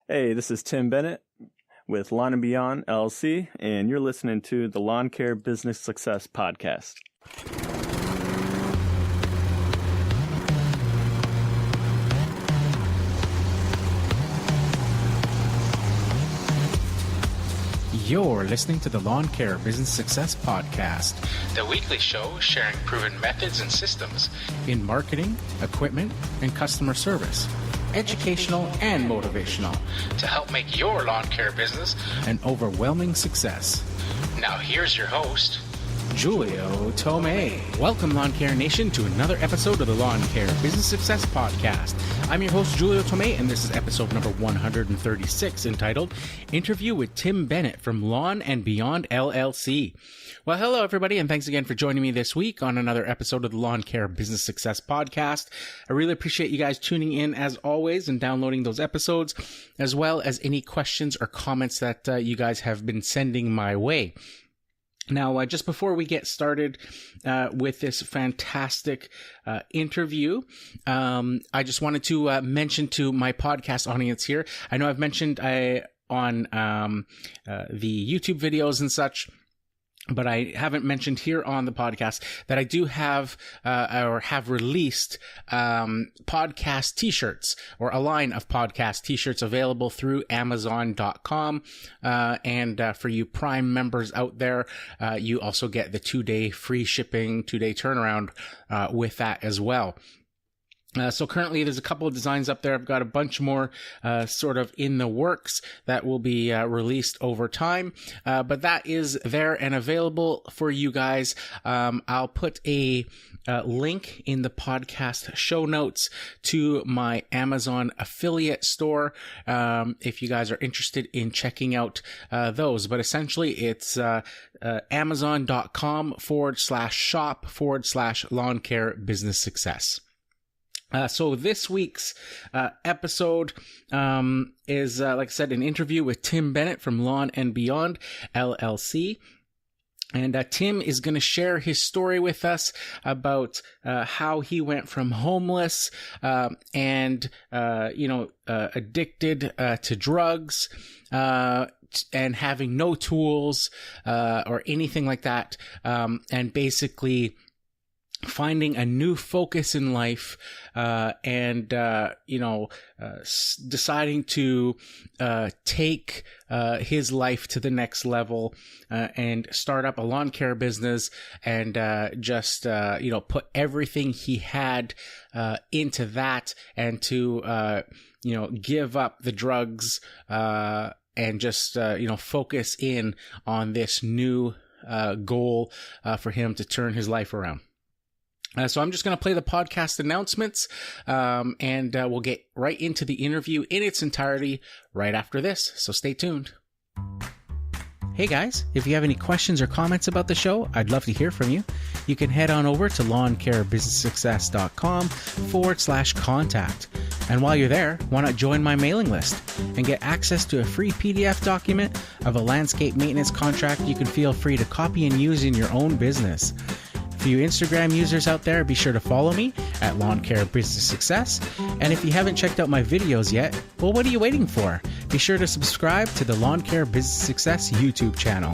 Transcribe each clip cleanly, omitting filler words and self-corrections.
Hey, this is Tim Bennett with Lawn and Beyond LLC, and you're listening to the Lawn Care Business Success Podcast. You're listening to the Lawn Care Business Success Podcast, the weekly show sharing proven methods and systems in marketing, equipment, and customer service, educational and motivational, to help make your lawn care business an overwhelming success. Now here's your host, Julio Tomei. Welcome, Lawn Care Nation, to another episode of the Lawn Care Business Success Podcast. I'm your host, Julio Tomei, and this is episode number 136, entitled Interview with Tim Bennett from Lawn and Beyond LLC. Well, hello, everybody, and thanks again for joining me this week on another episode of the Lawn Care Business Success Podcast. I really appreciate you guys tuning in, as always, and downloading those episodes, as well as any questions or comments that you guys have been sending my way. Now, just before we get started with this fantastic interview, I just wanted to mention to my podcast audience here, I know I've mentioned on the YouTube videos and such, but I haven't mentioned here on the podcast that I do have or have released podcast t-shirts, or a line of podcast t-shirts available through Amazon.com. And for you Prime members out there, you also get the 2-day free shipping, 2-day turnaround with that as well. So currently there's a couple of designs up there. I've got a bunch more sort of in the works that will be released over time. But that is there and available for you guys. I'll put a link in the podcast show notes to my Amazon affiliate store if you guys are interested in checking out those. But essentially it's Amazon.com/shop/lawn care business success. So this week's episode is, like I said, an interview with Tim Bennett from Lawn and Beyond LLC. And Tim is going to share his story with us about how he went from homeless and addicted to drugs and having no tools or anything like that, and basically finding a new focus in life, and deciding to take his life to the next level, and start up a lawn care business, and just put everything he had into that, and to give up the drugs, and just focus in on this new goal for him to turn his life around. So I'm just going to play the podcast announcements, and we'll get right into the interview in its entirety right after this. So stay tuned. Hey guys, if you have any questions or comments about the show, I'd love to hear from you. You can head on over to lawncarebusinesssuccess.com/contact. And while you're there, why not join my mailing list and get access to a free PDF document of a landscape maintenance contract you can feel free to copy and use in your own business. For you Instagram users out there, be sure to follow me at Lawn Care Business Success. And if you haven't checked out my videos yet, well, what are you waiting for? Be sure to subscribe to the Lawn Care Business Success YouTube channel.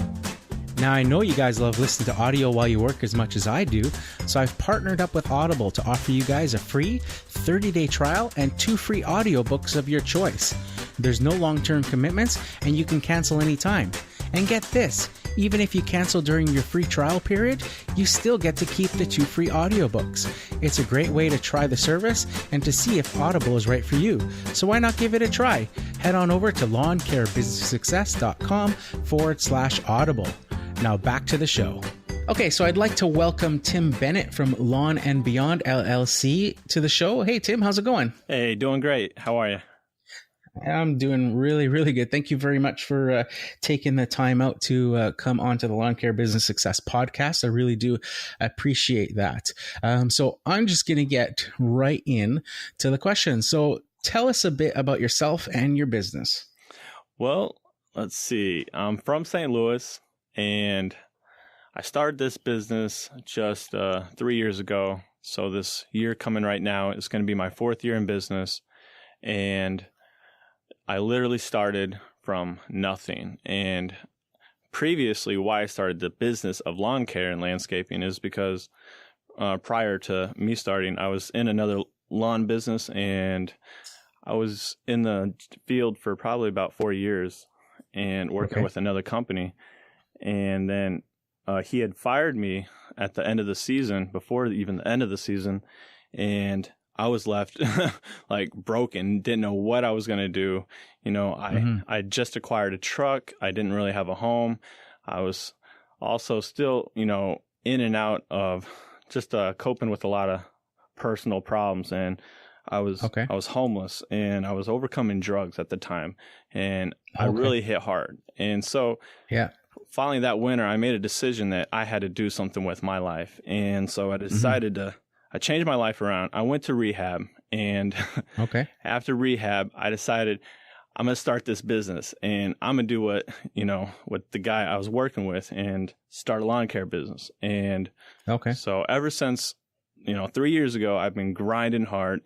Now, I know you guys love listening to audio while you work as much as I do, so I've partnered up with Audible to offer you guys a free 30-day trial and 2 free audiobooks of your choice. There's no long-term commitments, and you can cancel anytime. And get this, even if you cancel during your free trial period, you still get to keep the 2 free audiobooks. It's a great way to try the service and to see if Audible is right for you. So why not give it a try? Head on over to lawncarebusinesssuccess.com/audible. Now back to the show. Okay, so I'd like to welcome Tim Bennett from Lawn and Beyond LLC to the show. Hey, Tim, how's it going? Hey, doing great. How are you? I'm doing really, really good. Thank you very much for taking the time out to come onto the Lawn Care Business Success Podcast. I really do appreciate that. So I'm just going to get right in to the question. So tell us a bit about yourself and your business. Well, let's see. I'm from St. Louis, and I started this business just 3 years ago. So this year coming right now is going to be my 4th year in business. And I literally started from nothing. And previously, why I started the business of lawn care and landscaping is because prior to me starting, I was in another lawn business, and I was in the field for probably about 4 years and working with another company. And then he had fired me at the end of the season, before even the end of the season, and I was left like broken, didn't know what I was going to do. You know, I just acquired a truck. I didn't really have a home. I was also still, you know, in and out of just coping with a lot of personal problems. And I was homeless, and I was overcoming drugs at the time, and I really hit hard. And so following that winter, I made a decision that I had to do something with my life. And so I decided I changed my life around. I went to rehab, and after rehab, I decided I'm going to start this business, and I'm going to do what the guy I was working with, and start a lawn care business. And so ever since, 3 years ago, I've been grinding hard,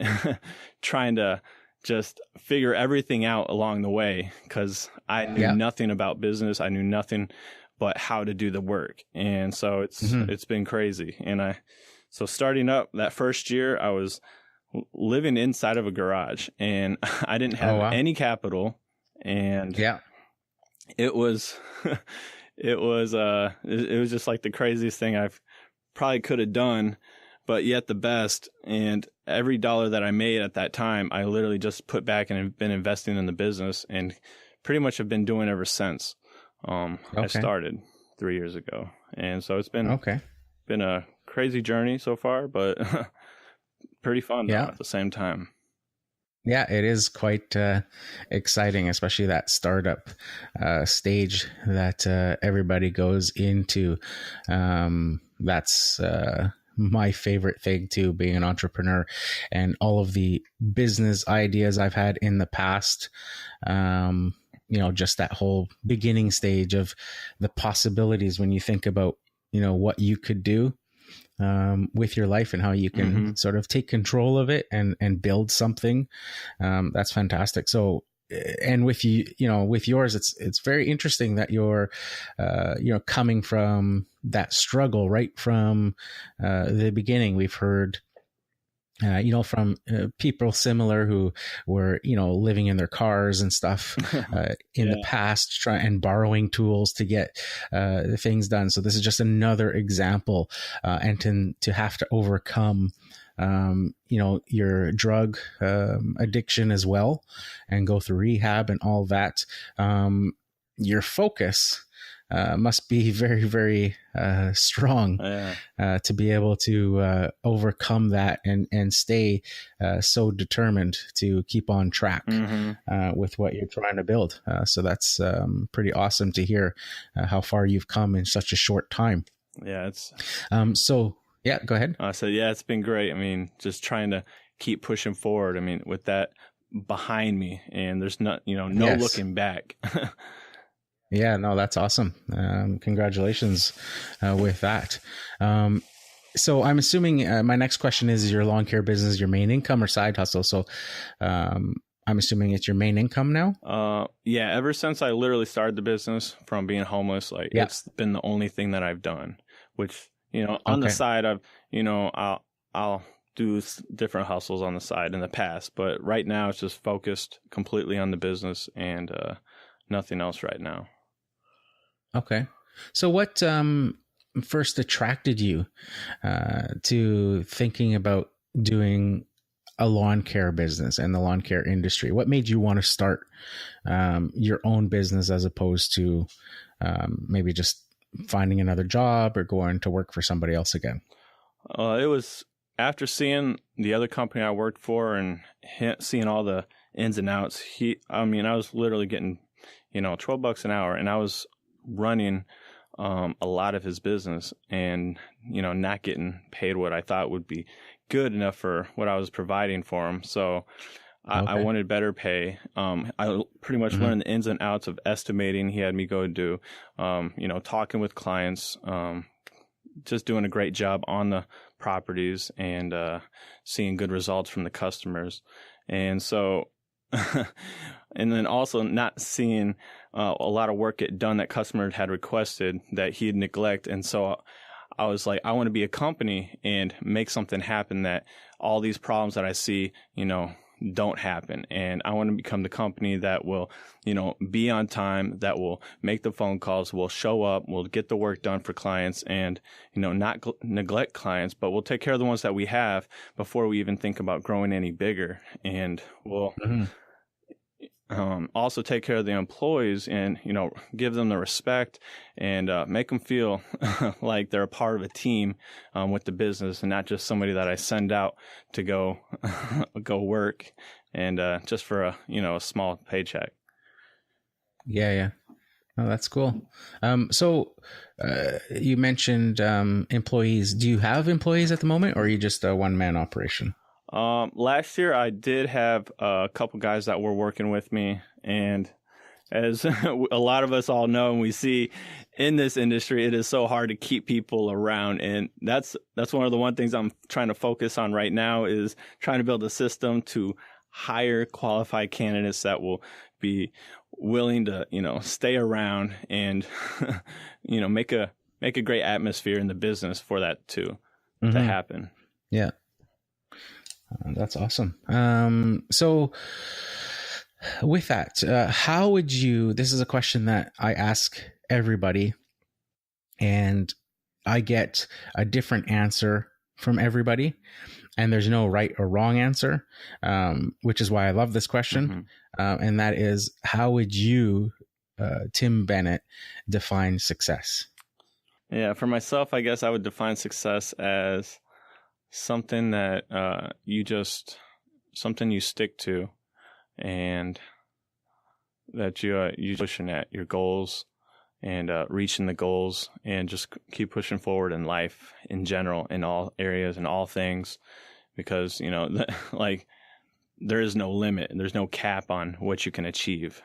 trying to just figure everything out along the way, because I knew nothing about business. I knew nothing but how to do the work. And so it's been crazy. And so starting up that first year, I was living inside of a garage, and I didn't have any capital. And it was, it was just like the craziest thing I've probably could have done, but yet the best. And every dollar that I made at that time, I literally just put back and have been investing in the business, and pretty much have been doing ever since. I started 3 years ago. And so it's been a crazy journey so far, but pretty fun at the same time. Yeah, it is quite exciting, especially that startup stage that everybody goes into. That's my favorite thing too, being an entrepreneur, and all of the business ideas I've had in the past. Just that whole beginning stage of the possibilities when you think about, what you could do with your life and how you can sort of take control of it and build something. That's fantastic. So, and with with yours, it's very interesting that you're, coming from that struggle right from the beginning. We've heard, from people similar who were, living in their cars and stuff in the past, and borrowing tools to get things done. So this is just another example, and to have to overcome, your drug addiction as well, and go through rehab and all that. Your focus must be very, very strong to be able to overcome that and stay so determined to keep on track with what you're trying to build. So that's pretty awesome to hear how far you've come in such a short time. Yeah, it's go ahead. So it's been great. I mean, just trying to keep pushing forward. I mean, with that behind me, and there's no looking back. Yeah, no, that's awesome. Congratulations with that. So I'm assuming my next question is your lawn care business your main income or side hustle? So I'm assuming it's your main income now? Ever since I literally started the business from being homeless, it's been the only thing that I've done, which, on the side of, I'll do different hustles on the side in the past, but right now it's just focused completely on the business and nothing else right now. Okay. So what first attracted you to thinking about doing a lawn care business and the lawn care industry? What made you want to start your own business as opposed to maybe just finding another job or going to work for somebody else again? It was after seeing the other company I worked for and seeing all the ins and outs. I was literally getting, $12 an hour, and I was running a lot of his business and, not getting paid what I thought would be good enough for what I was providing for him. So I wanted better pay. I pretty much learned the ins and outs of estimating. He had me go do, talking with clients, just doing a great job on the properties and seeing good results from the customers. And so and then also not seeing a lot of work get done that customer had requested that he'd neglect. And so I was like, I want to be a company and make something happen that all these problems that I see, don't happen. And I want to become the company that will, be on time, that will make the phone calls, will show up, will get the work done for clients, and, not neglect clients, but we'll take care of the ones that we have before we even think about growing any bigger. And we'll also take care of the employees and, give them the respect and make them feel like they're a part of a team with the business and not just somebody that I send out to go work and just for a small paycheck. Yeah. Oh, that's cool. So you mentioned employees. Do you have employees at the moment, or are you just a one-man operation? Last year I did have a couple guys that were working with me, and as a lot of us all know and we see in this industry, it is so hard to keep people around. And that's one of the things I'm trying to focus on right now is trying to build a system to hire qualified candidates that will be willing to, stay around and, make a great atmosphere in the business for that to happen. Yeah. That's awesome. So with that, how would you, this is a question that I ask everybody, and I get a different answer from everybody, and there's no right or wrong answer, which is why I love this question. And that is, how would you, Tim Bennett, define success? Yeah, for myself, I guess I would define success as something that something you stick to, and that you pushing at your goals and reaching the goals, and just keep pushing forward in life in general, in all areas and all things, because like there is no limit, there's no cap on what you can achieve.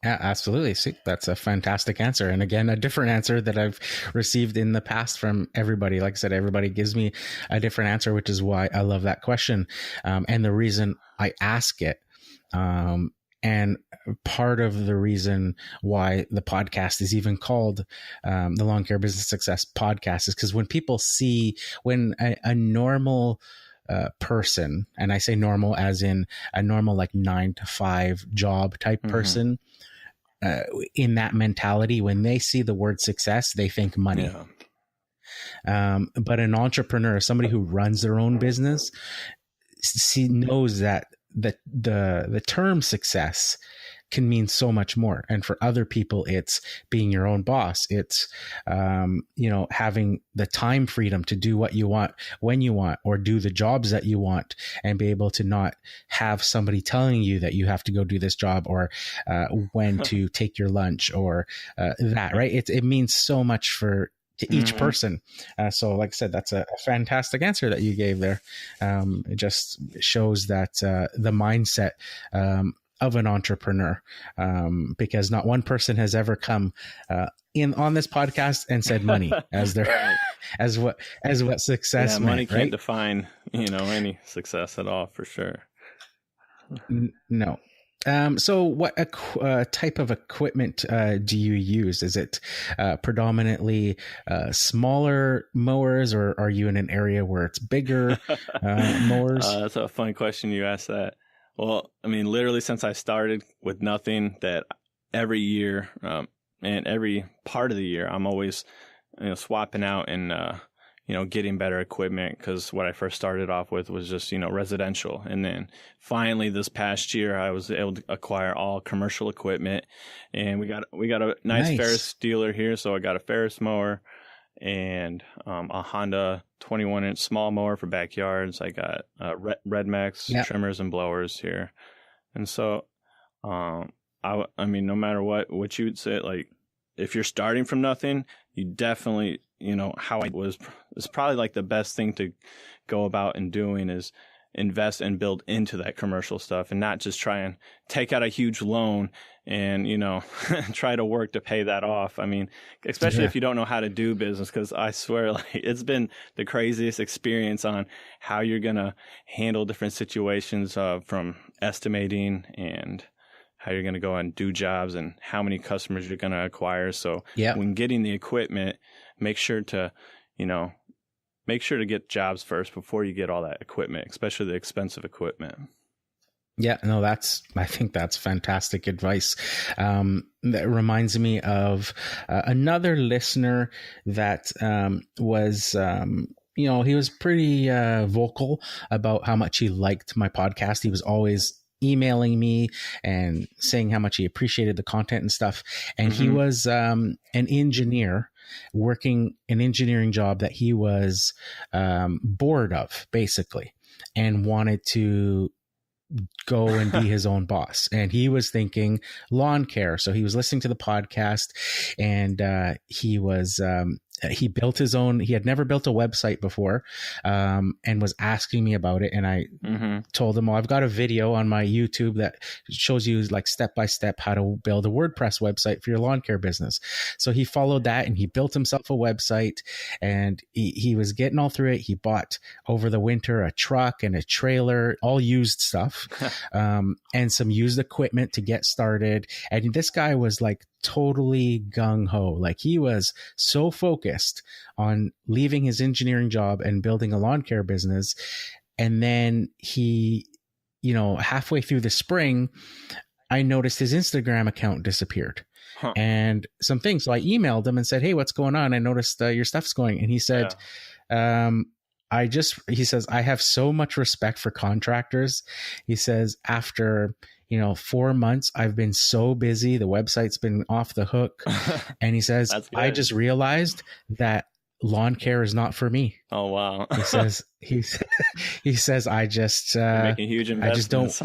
Yeah, absolutely. See, that's a fantastic answer. And again, a different answer that I've received in the past from everybody. Like I said, everybody gives me a different answer, which is why I love that question. And the reason I ask it, and part of the reason why the podcast is even called the Lawn Care Business Success Podcast is because when people see, when a normal person, and I say normal as in a normal like 9-to-5 job type person, in that mentality, when they see the word success, they think money. But an entrepreneur, somebody who runs their own business, knows that the term success can mean so much more. And for other people, it's being your own boss. It's, having the time freedom to do what you want, when you want, or do the jobs that you want, and be able to not have somebody telling you that you have to go do this job, or when to take your lunch, or that, right? It means so much to each person. So like I said, that's a fantastic answer that you gave there. It just shows that the mindset of an entrepreneur, because not one person has ever come on this podcast and said money as their as what success meant, money can't right? define any success at all, for sure. No. So what type of equipment do you use? Is it predominantly smaller mowers, or are you in an area where it's bigger mowers? That's a funny question you asked that. Well, I mean, literally since I started with nothing, that every year and every part of the year, I'm always swapping out and getting better equipment, because what I first started off with was just residential, and then finally this past year I was able to acquire all commercial equipment, and we got a nice Ferris dealer here, so I got a Ferris mower and a Honda 21-inch small mower for backyards. I got Red Max trimmers and blowers here, and so I mean, no matter what you would say, like if you're starting from nothing, you definitely how I was is probably like the best thing to go about and doing is invest and build into that commercial stuff, and not just try and take out a huge loan and try to work to pay that off. I mean, especially if you don't know how to do business, because I swear, like, it's been the craziest experience on how you're gonna handle different situations, from estimating and how you're going to go and do jobs and how many customers you're going to acquire. So Yeah. when getting the equipment, make sure to get jobs first before you get all that equipment, especially the expensive equipment. Yeah, no, I think that's fantastic advice. That reminds me of another listener that was, he was pretty vocal about how much he liked my podcast. He was always emailing me and saying how much he appreciated the content and stuff. And he was an engineer working an engineering job that he was bored of, basically, and wanted to go and be his own boss. And he was thinking lawn care. So he was listening to the podcast, and he built his own. He had never built a website before, and was asking me about it. And I told him, well, I've got a video on my YouTube that shows you like step by step how to build a WordPress website for your lawn care business. So he followed that, and he built himself a website, and he was getting all through it. He bought over the winter a truck and a trailer, all used stuff, and some used equipment to get started. And this guy was like totally gung-ho. Like, he was so focused on leaving his engineering job and building a lawn care business. And then he, halfway through the spring, I noticed his Instagram account disappeared and some things. So I emailed him and said, hey, what's going on? I noticed your stuff's going. And he said, he says, I have so much respect for contractors. He says, after 4 months, I've been so busy. The website's been off the hook. And he says, I just realized that lawn care is not for me. Oh, wow. he says, I just, making huge investments,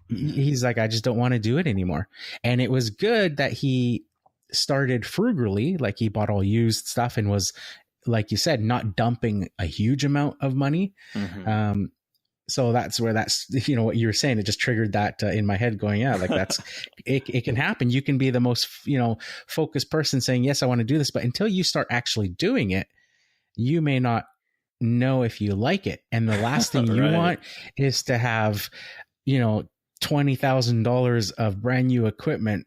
he's like, I just don't want to do it anymore. And it was good that he started frugally. Like, he bought all used stuff and was, like you said, not dumping a huge amount of money. So that's where what you were saying, it just triggered that in my head going, yeah, like that's, it can happen. You can be the most, focused person saying, yes, I want to do this. But until you start actually doing it, you may not know if you like it. And the last thing you want is to have, $20,000 of brand new equipment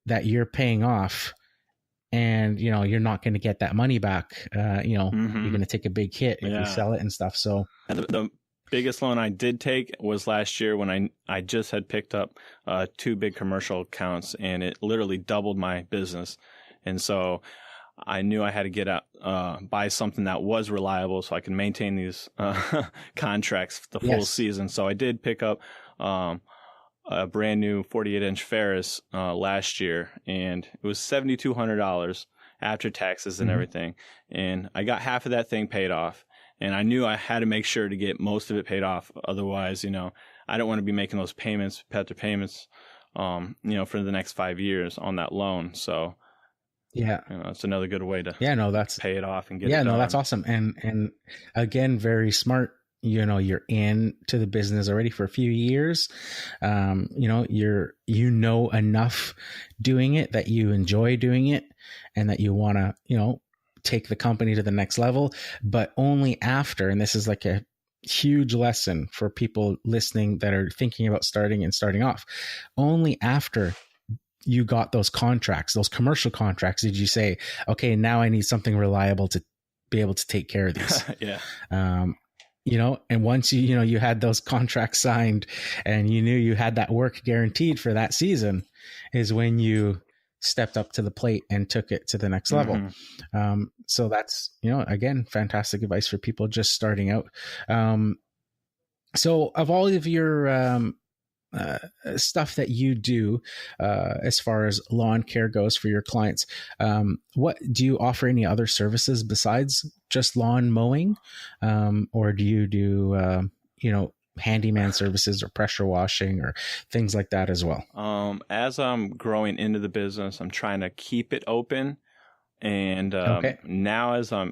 that you're paying off. And, you're not going to get that money back. You're going to take a big hit if you sell it and stuff. So the biggest loan I did take was last year when I just had picked up 2 big commercial accounts, and it literally doubled my business. And so I knew I had to get out, buy something that was reliable so I can maintain these contracts the full season. So I did pick up a brand new 48-inch Ferris last year, and it was $7,200 after taxes and everything. And I got half of that thing paid off. And I knew I had to make sure to get most of it paid off. Otherwise, I don't want to be making those payments, after payments, for the next 5 years on that loan. So, it's another good way to pay it off and get it done. That's awesome. And again, very smart. You're into the business already for a few years. You're enough doing it that you enjoy doing it, and that you want to, take the company to the next level, but only after, and this is like a huge lesson for people listening that are thinking about starting off, only after you got those contracts, those commercial contracts, did you say, okay, now I need something reliable to be able to take care of these. And once you had those contracts signed and you knew you had that work guaranteed for that season, is when you stepped up to the plate and took it to the next level. So that's, again, fantastic advice for people just starting out. So of all of your stuff that you do as far as lawn care goes for your clients, what do you offer? Any other services besides just lawn mowing, or do you do handyman services or pressure washing or things like that as well? As I'm growing into the business, I'm trying to keep it open, and now as I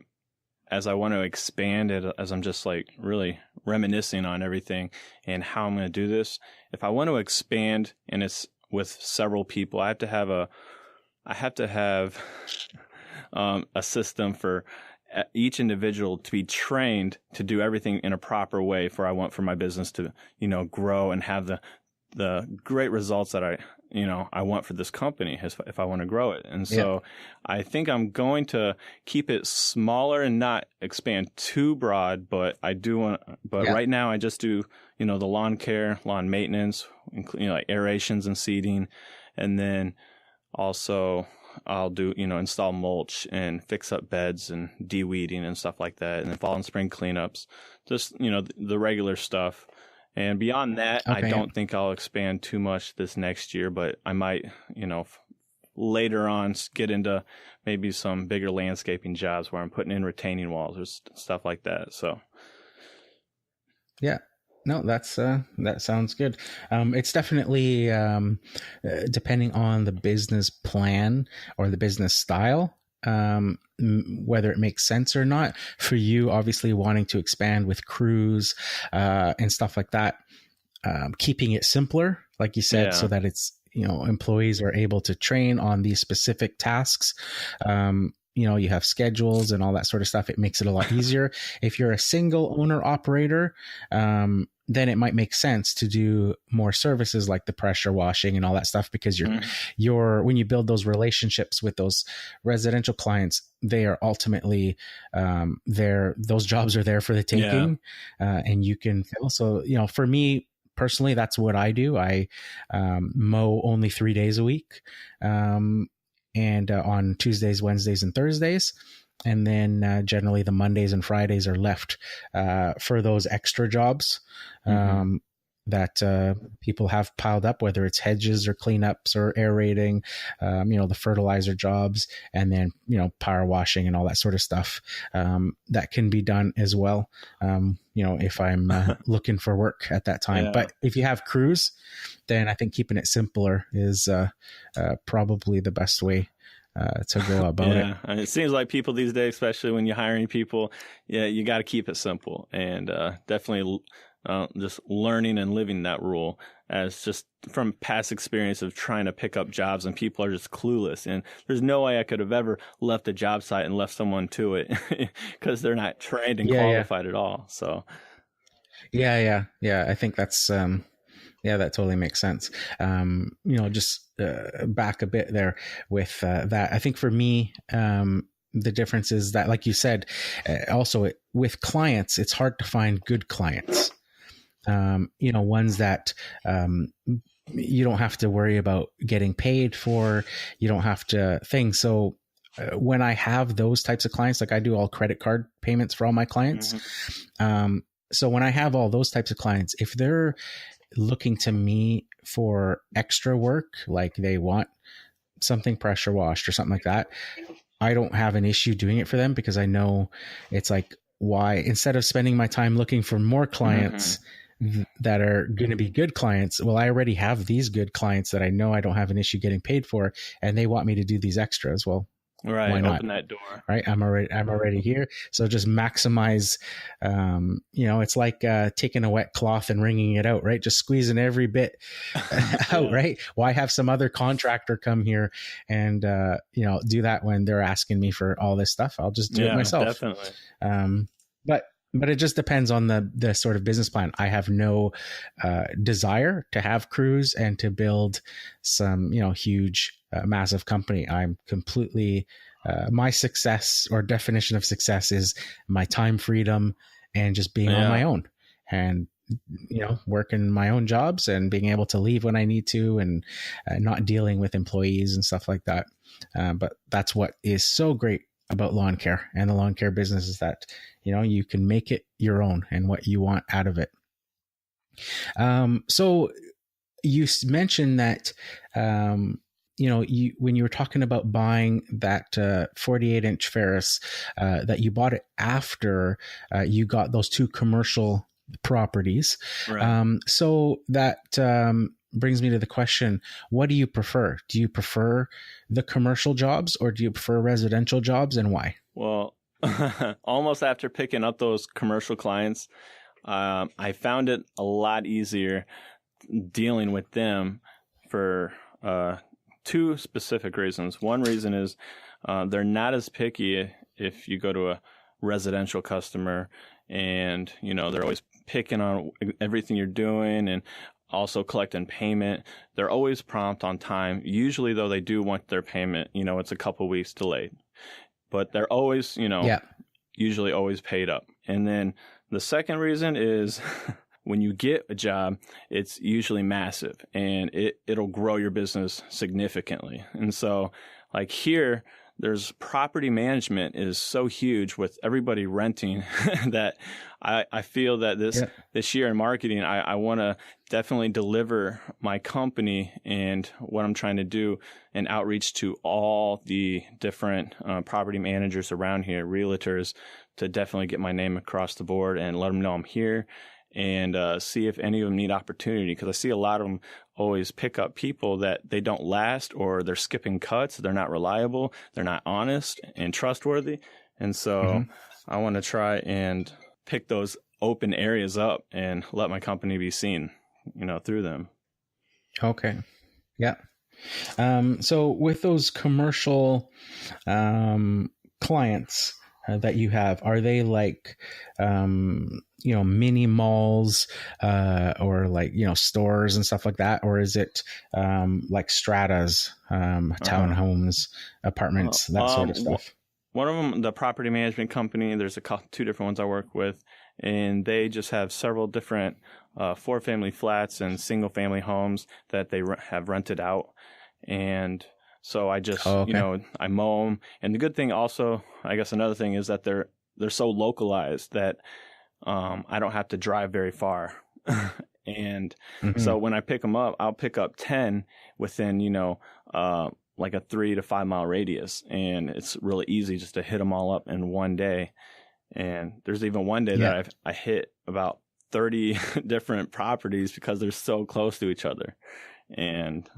want to expand it, as I'm just like really reminiscing on everything and how I'm going to do this. If I want to expand and it's with several people, I have to have a system for each individual to be trained to do everything in a proper way I want for my business to, grow and have the great results that I want for this company if I want to grow it. And so I think I'm going to keep it smaller and not expand too broad, but I do want, right now I just do, the lawn care, lawn maintenance, like aerations and seeding. And then also I'll do, install mulch and fix up beds and de-weeding and stuff like that. And then fall and spring cleanups, just, the regular stuff. And beyond that, I don't think I'll expand too much this next year, but I might, later on get into maybe some bigger landscaping jobs where I'm putting in retaining walls or stuff like that. So, yeah. No, that sounds good. It's definitely depending on the business plan or the business style, whether it makes sense or not. For you, obviously wanting to expand with crews and stuff like that, keeping it simpler, like you said, so that it's, employees are able to train on these specific tasks. You have schedules and all that sort of stuff. It makes it a lot easier. If you're a single owner operator, then it might make sense to do more services like the pressure washing and all that stuff, because when you build those relationships with those residential clients, they are ultimately those jobs are there for the taking, and you can fill. So, for me personally, that's what I do. I mow only 3 days a week, and on Tuesdays, Wednesdays, and Thursdays. And then generally the Mondays and Fridays are left for those extra jobs that people have piled up, whether it's hedges or cleanups or aerating, the fertilizer jobs, and then, power washing and all that sort of stuff that can be done as well, if I'm looking for work at that time. But if you have crews, then I think keeping it simpler is probably the best way to go about it. And it seems like people these days, especially when you're hiring people, you got to keep it simple, and definitely just learning and living that rule, as just from past experience of trying to pick up jobs, and people are just clueless, and there's no way I could have ever left a job site and left someone to it because they're not trained and qualified at all. So I think that's that totally makes sense. Just back a bit there with that. I think for me, the difference is that, like you said, also with clients, it's hard to find good clients. Ones that you don't have to worry about getting paid for. You don't have to think. So when I have those types of clients, like I do all credit card payments for all my clients. So when I have all those types of clients, if they're looking to me for extra work, like they want something pressure washed or something like that, I don't have an issue doing it for them, because I know it's like, why, instead of spending my time looking for more clients that are going to be good clients, well, I already have these good clients that I know I don't have an issue getting paid for, and they want me to do these extras. Well, right. Why not? Open that door. Right. I'm already here. So just maximize, it's like taking a wet cloth and wringing it out, right? Just squeezing every bit out, right? Why have some other contractor come here and, do that when they're asking me for all this stuff? I'll just do it myself. Definitely. But it just depends on the sort of business plan. I have no desire to have crews and to build some, huge, massive company. I'm completely, my success or definition of success is my time freedom and just being on my own, and, working my own jobs and being able to leave when I need to, and not dealing with employees and stuff like that. But that's what is so great about lawn care and the lawn care business, is that, you can make it your own and what you want out of it. So you mentioned that, when you were talking about buying that 48-inch Ferris, that you bought it after you got those two commercial properties. Right. So that brings me to the question, what do you prefer? Do you prefer the commercial jobs, or do you prefer residential jobs, and why? Well, almost after picking up those commercial clients, I found it a lot easier dealing with them for two specific reasons. One reason is they're not as picky if you go to a residential customer, and they're always picking on everything you're doing, and also collecting payment. They're always prompt on time. Usually, though, they do want their payment, it's a couple weeks delayed. But they're always, usually always paid up. And then the second reason is when you get a job, it's usually massive and it'll grow your business significantly. And so like here, there's property management is so huge with everybody renting that I feel that this year in marketing, I want to definitely deliver my company and what I'm trying to do and outreach to all the different property managers around here, realtors, to definitely get my name across the board and let them know I'm here and see if any of them need opportunity. Because I see a lot of them always pick up people that they don't last, or they're skipping cuts, they're not reliable, they're not honest and trustworthy. And so I want to try and pick those open areas up and let my company be seen, through them. Okay. Yeah. So with those commercial clients that you have, are they like, mini malls or like, stores and stuff like that? Or is it like stratas, townhomes, apartments, that sort of stuff? One of them, the property management company, there's two different ones I work with, and they just have several different 4-family flats and single-family homes that they have rented out. And so I just, I mow them. And the good thing also, I guess another thing is that they're so localized that I don't have to drive very far. And so when I pick them up, I'll pick up 10 within, like a 3 to 5 mile radius. And it's really easy just to hit them all up in one day. And there's even one day that I hit about 30 different properties because they're so close to each other. And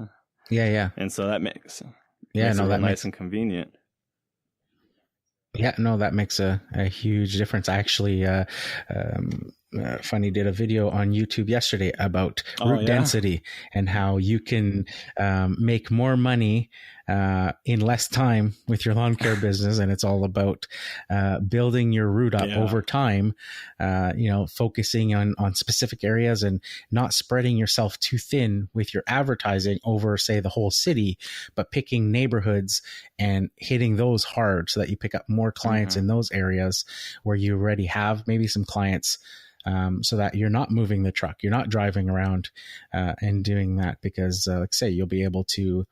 and so that makes it nice and convenient. Yeah, no, that makes a huge difference. I actually, Funny did a video on YouTube yesterday about route density and how you can make more money in less time with your lawn care business. And it's all about building your route up over time, focusing on specific areas and not spreading yourself too thin with your advertising over, say, the whole city, but picking neighborhoods and hitting those hard so that you pick up more clients in those areas where you already have maybe some clients. So that you're not moving the truck, you're not driving around and doing that, because like I say, you'll be able to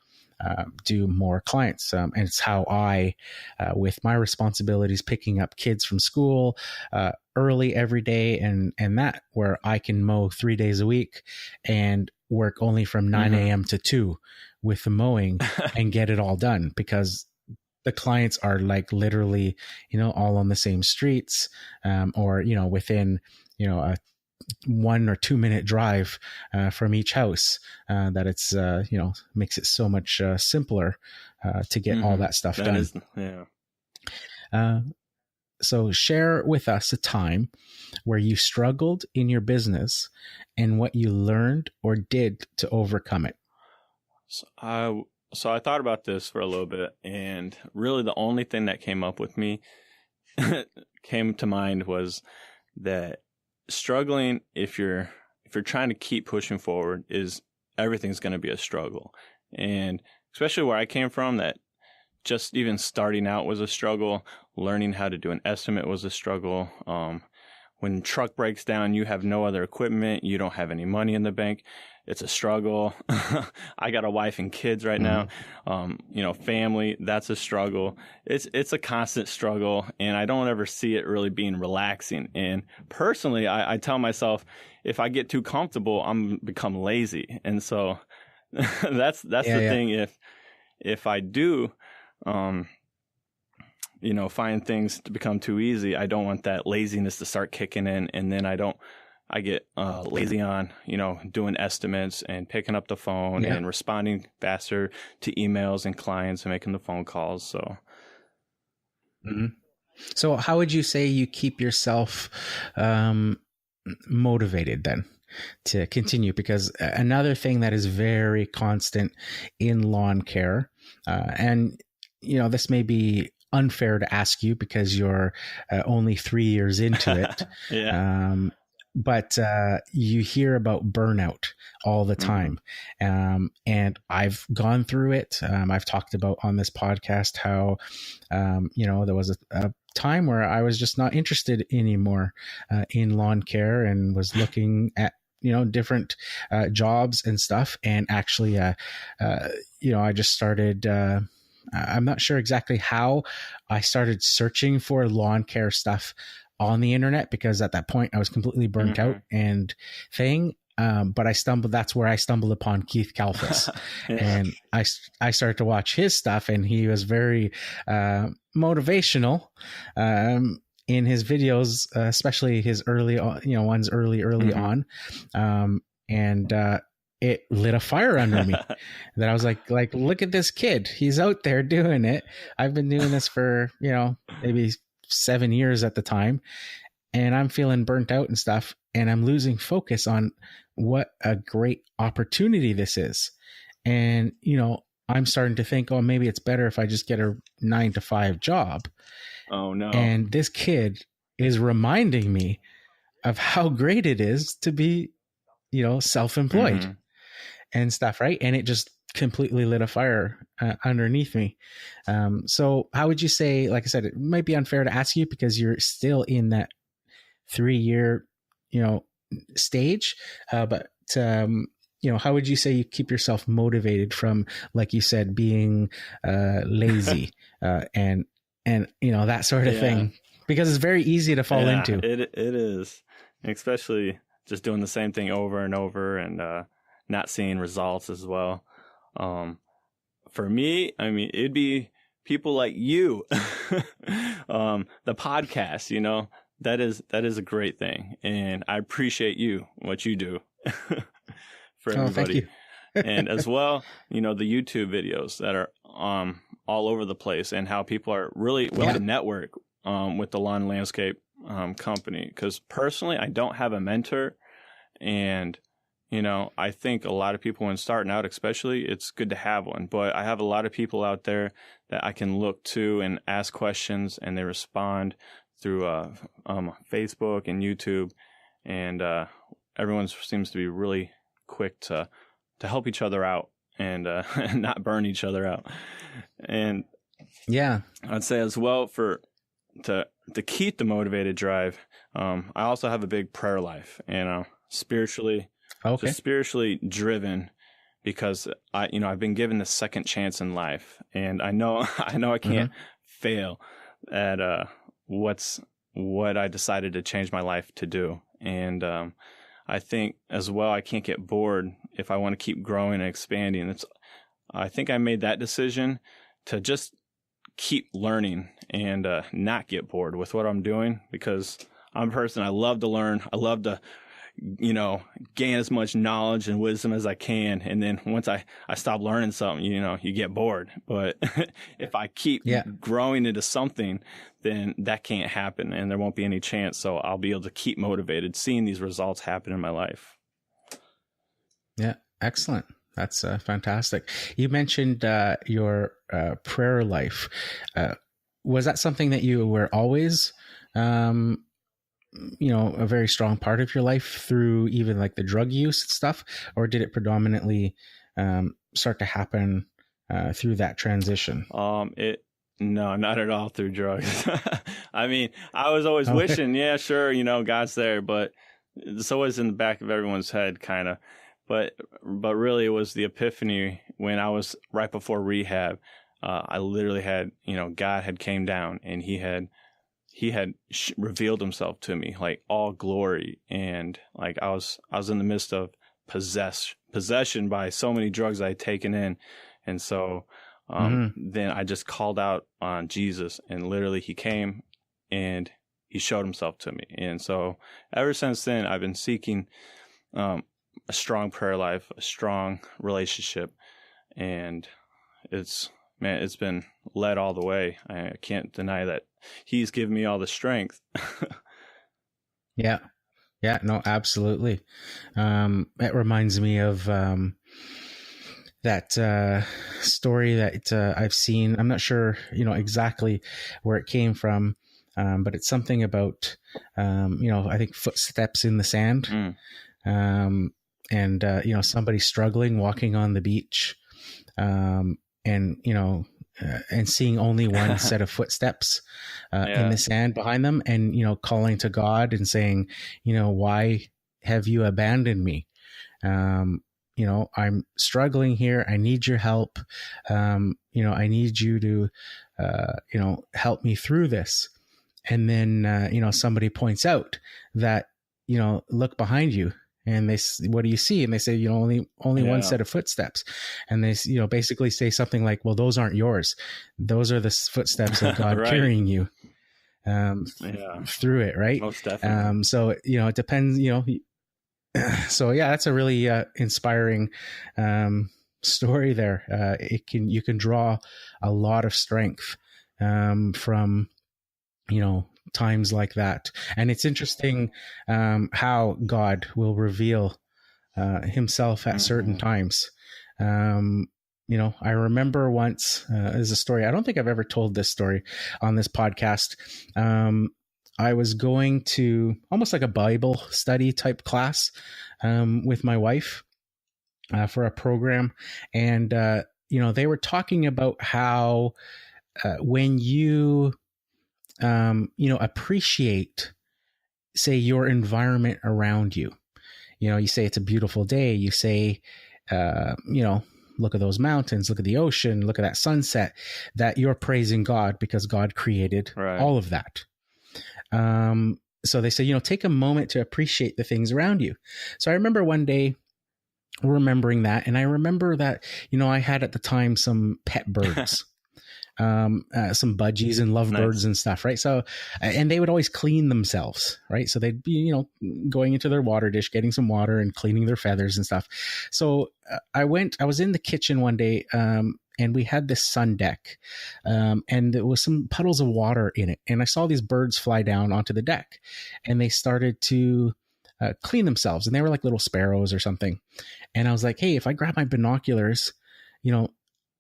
do more clients. And it's how I, with my responsibilities, picking up kids from school early every day and that, where I can mow 3 days a week and work only from 9 a.m. to 2 with the mowing and get it all done, because the clients are like literally, all on the same streets, or, within, a 1 or 2 minute drive from each house, that it's, makes it so much simpler to get all that stuff done. So share with us a time where you struggled in your business and what you learned or did to overcome it. So I thought about this for a little bit, and really the only thing that came to mind was that struggling, if you're trying to keep pushing forward, is everything's going to be a struggle. And especially where I came from, that just even starting out was a struggle. Learning how to do an estimate was a struggle. When truck breaks down, you have no other equipment, you don't have any money in the bank, it's a struggle. I got a wife and kids right now. Family, that's a struggle. It's a constant struggle, and I don't ever see it really being relaxing. And personally, I tell myself, if I get too comfortable, I'm become lazy. And so that's the thing. If I do, find things to become too easy, I don't want that laziness to start kicking in, and then I get lazy on, doing estimates and picking up the phone and responding faster to emails and clients and making the phone calls. So, So how would you say you keep yourself motivated then to continue? Because another thing that is very constant in lawn care, and, this may be unfair to ask you because you're only 3 years into it. but you hear about burnout all the time. And I've gone through it. I've talked about on this podcast how, there was a time where I was just not interested anymore in lawn care and was looking at, different jobs and stuff. And actually, I just started, I'm not sure exactly how I started searching for lawn care stuff on the internet, because at that point I was completely burnt out and but that's where I stumbled upon Keith Kalfas. And I started to watch his stuff, and he was very motivational in his videos, especially his early ones early on. And it lit a fire under me that I was like, look at this kid. He's out there doing it. I've been doing this for, maybe 7 years at the time, and I'm feeling burnt out and stuff. And I'm losing focus on what a great opportunity this is. And, I'm starting to think, maybe it's better if I just get a 9-to-5 job. Oh no. And this kid is reminding me of how great it is to be, self-employed and stuff. Right. And it just completely lit a fire underneath me. So how would you say, like I said, it might be unfair to ask you because you're still in that 3-year, stage. But how would you say you keep yourself motivated from, like you said, being lazy and that sort of thing? Because it's very easy to fall into. It is, especially just doing the same thing over and over and not seeing results as well. For me, it'd be people like you, the podcast, that is a great thing. And I appreciate what you do for everybody. Thank you. And as well, the YouTube videos that are all over the place, and how people are really willing to network with the lawn and landscape company. Because personally, I don't have a mentor, and I think a lot of people, when starting out especially, it's good to have one. But I have a lot of people out there that I can look to and ask questions, and they respond through Facebook and YouTube. And everyone seems to be really quick to help each other out and not burn each other out. And I'd say as well, to keep the motivated drive, I also have a big prayer life, spiritually. Okay. Just spiritually driven, because I've been given the second chance in life, and I know I can't fail at what I decided to change my life to do. And I think as well, I can't get bored if I want to keep growing and expanding. I think I made that decision to just keep learning and not get bored with what I'm doing, because I'm a person, I love to learn. I love to gain as much knowledge and wisdom as I can. And then once I stop learning something, you get bored. But if I keep growing into something, then that can't happen, and there won't be any chance. So I'll be able to keep motivated, seeing these results happen in my life. Yeah. Excellent. That's fantastic. You mentioned your prayer life. Was that something that you were always, a very strong part of your life through even like the drug use and stuff, or did it predominantly start to happen through that transition? No, not at all through drugs. I was always wishing, God's there, but it's always in the back of everyone's head, kind of. But really, it was the epiphany when I was right before rehab. I literally had, God had came down, and He had revealed Himself to me, like all glory. And like I was in the midst of possession by so many drugs I had taken in. And so then I just called out on Jesus, and literally He came and He showed Himself to me. And so ever since then, I've been seeking a strong prayer life, a strong relationship. And it's been led all the way. I can't deny that He's given me all the strength. Yeah, no, absolutely. It reminds me of that story that I've seen. I'm not sure, exactly where it came from, but it's something about, I think footsteps in the sand, and somebody struggling walking on the beach, and seeing only one set of footsteps in the sand behind them, and calling to God and saying, why have you abandoned me? I'm struggling here. I need your help. I need you to help me through this. And then somebody points out that look behind you. And what do you see? And they say, only one set of footsteps. And they, basically say something like, well, those aren't yours. Those are the footsteps of God right. carrying you through it. Right. Most definitely. So, it depends, so yeah, that's a really inspiring story there. You can draw a lot of strength from, times like that. And it's interesting how God will reveal himself at certain times. I remember once, as a story, I don't think I've ever told this story on this podcast. I was going to almost like a Bible study type class with my wife for a program. And, they were talking about how when you appreciate, say, your environment around you, you say it's a beautiful day, you say, look at those mountains, look at the ocean, look at that sunset, that you're praising God because God created all of that. So they say, take a moment to appreciate the things around you. So I remember one day remembering that. And I remember that, I had at the time some pet birds. Some budgies and lovebirds and stuff, right? So, and they would always clean themselves, right? So they'd be, going into their water dish, getting some water and cleaning their feathers and stuff. So I was in the kitchen one day, and we had this sun deck, and there was some puddles of water in it. And I saw these birds fly down onto the deck, and they started to clean themselves, and they were like little sparrows or something. And I was like, hey, if I grab my binoculars,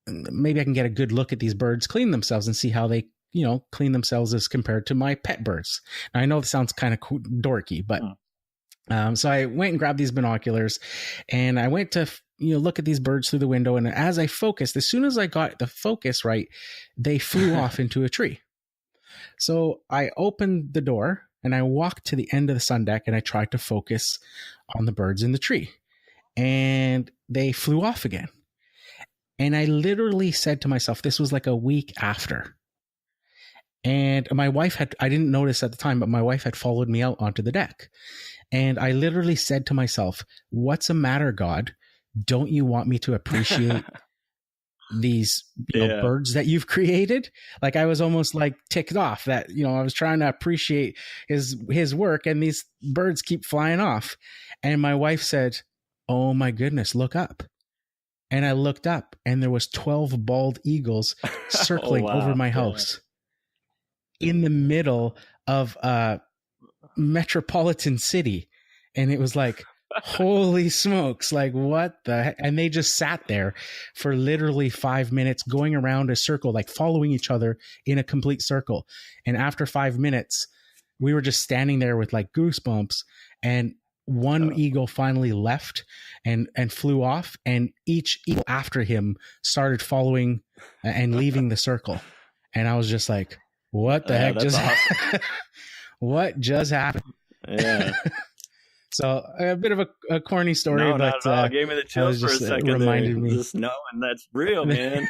maybe I can get a good look at these birds clean themselves and see how they, clean themselves as compared to my pet birds. Now, I know this sounds kind of dorky, but so I went and grabbed these binoculars, and I went to, look at these birds through the window. And as I focused, as soon as I got the focus right, they flew off into a tree. So I opened the door and I walked to the end of the sun deck, and I tried to focus on the birds in the tree, and they flew off again. And I literally said to myself, this was like a week after. And my wife I didn't notice at the time, but my wife had followed me out onto the deck. And I literally said to myself, what's the matter, God? Don't you want me to appreciate these birds that you've created? Like, I was almost like ticked off that, I was trying to appreciate his work, and these birds keep flying off. And my wife said, oh my goodness, look up. And I looked up, and there was 12 bald eagles circling over my house in the middle of a metropolitan city. And it was like, holy smokes, like what the heck? And they just sat there for literally 5 minutes going around a circle, like following each other in a complete circle. And after 5 minutes, we were just standing there with like goosebumps, and one eagle finally left and flew off, and each eagle after him started following and leaving the circle. And I was just like, what the heck just awesome. what just happened? Yeah. So a bit of a corny story, no, but not at all. Gave me the chills for a second. Reminded me. Just knowing that's real, man.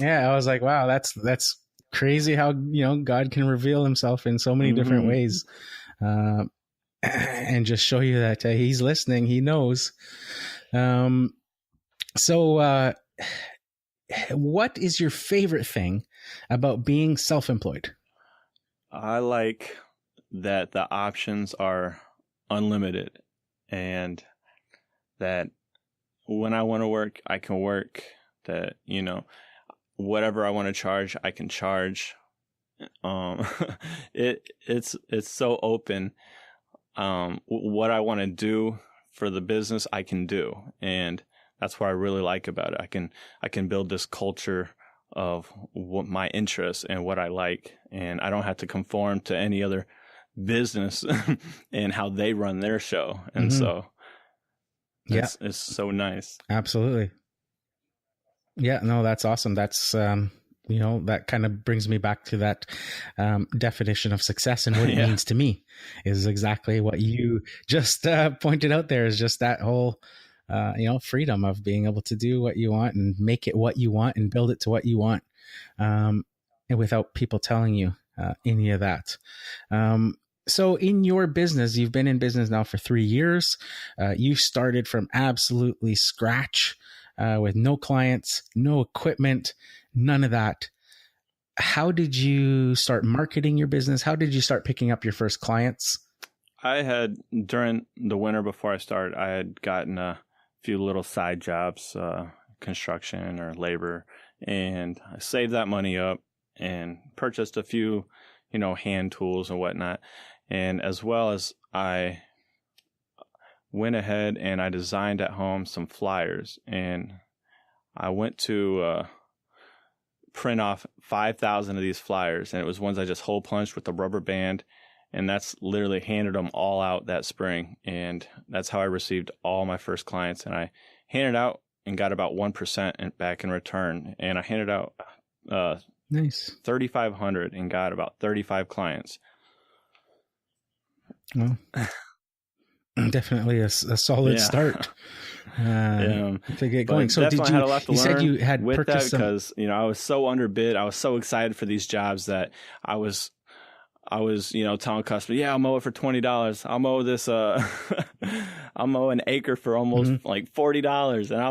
Yeah, I was like, wow, that's crazy how God can reveal himself in so many different ways. And just show you that he's listening, he knows. So what is your favorite thing about being self-employed? I like that the options are unlimited, and that when I want to work, I can work, that, whatever I want to charge, I can charge. It's so open. What I want to do for the business, I can do. And that's what I really like about it. I can build this culture what my interests and what I like, and I don't have to conform to any other business and how they run their show. And so it's so nice. Absolutely. Yeah, no, that's awesome. That's, that kind of brings me back to that definition of success, and what it means to me is exactly what you just pointed out there, is just that whole, freedom of being able to do what you want and make it what you want and build it to what you want, and without people telling you any of that. So in your business, you've been in business now for 3 years. You started from absolutely scratch with no clients, no equipment, none of that. How did you start marketing your business? How did you start picking up your first clients? I had, during the winter before I started, I had gotten a few little side jobs, construction or labor, and I saved that money up and purchased a few, hand tools and whatnot. And as well as I went ahead and I designed at home some flyers, and I went to print off 5,000 of these flyers, and it was ones I just hole punched with a rubber band, and that's literally handed them all out that spring. And that's how I received all my first clients. And I handed out and got about 1% back in return. And I handed out nice 3,500 and got about 35 clients. Well, definitely a solid start to get going. So did you said you had with purchased that because, I was so underbid. I was so excited for these jobs that I was, telling customers, I'll mow it for $20. I'll mow this, I'll mow an acre for almost like $40. And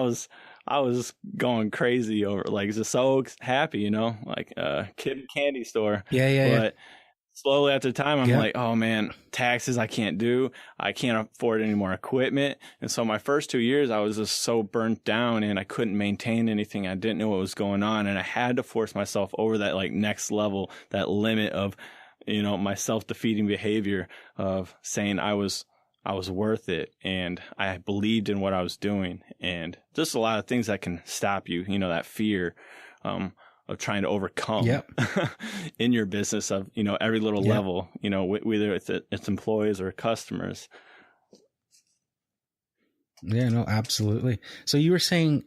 I was going crazy over, like, just so happy, like a kid candy store. But slowly after time, I'm like, oh man, taxes I can't do. I can't afford any more equipment. And so my first 2 years, I was just so burnt down and I couldn't maintain anything. I didn't know what was going on. And I had to force myself over that like next level, that limit of, my self-defeating behavior of saying I was worth it. And I believed in what I was doing, and just a lot of things that can stop you, that fear, of trying to overcome in your business of, every little level, whether it's employees or customers. Yeah, no, absolutely. So you were saying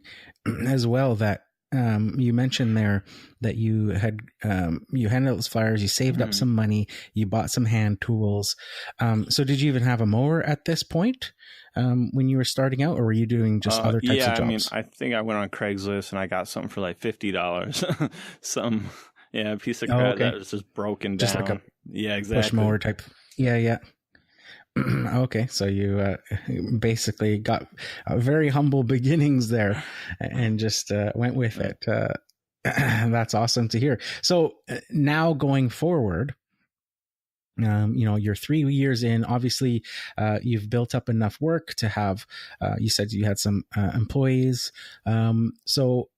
as well that you mentioned there that you had you handed out those flyers, you saved up some money, you bought some hand tools. So did you even have a mower at this point when you were starting out, or were you doing just other types of jobs? I think I went on Craigslist and I got something for like $50. A piece of crap that was just broken down. Just like a exactly. push mower type. Yeah. Okay, so you basically got very humble beginnings there and just went with it. That's awesome to hear. So now going forward, you're 3 years in. Obviously, you've built up enough work to have, you said you had some employees. So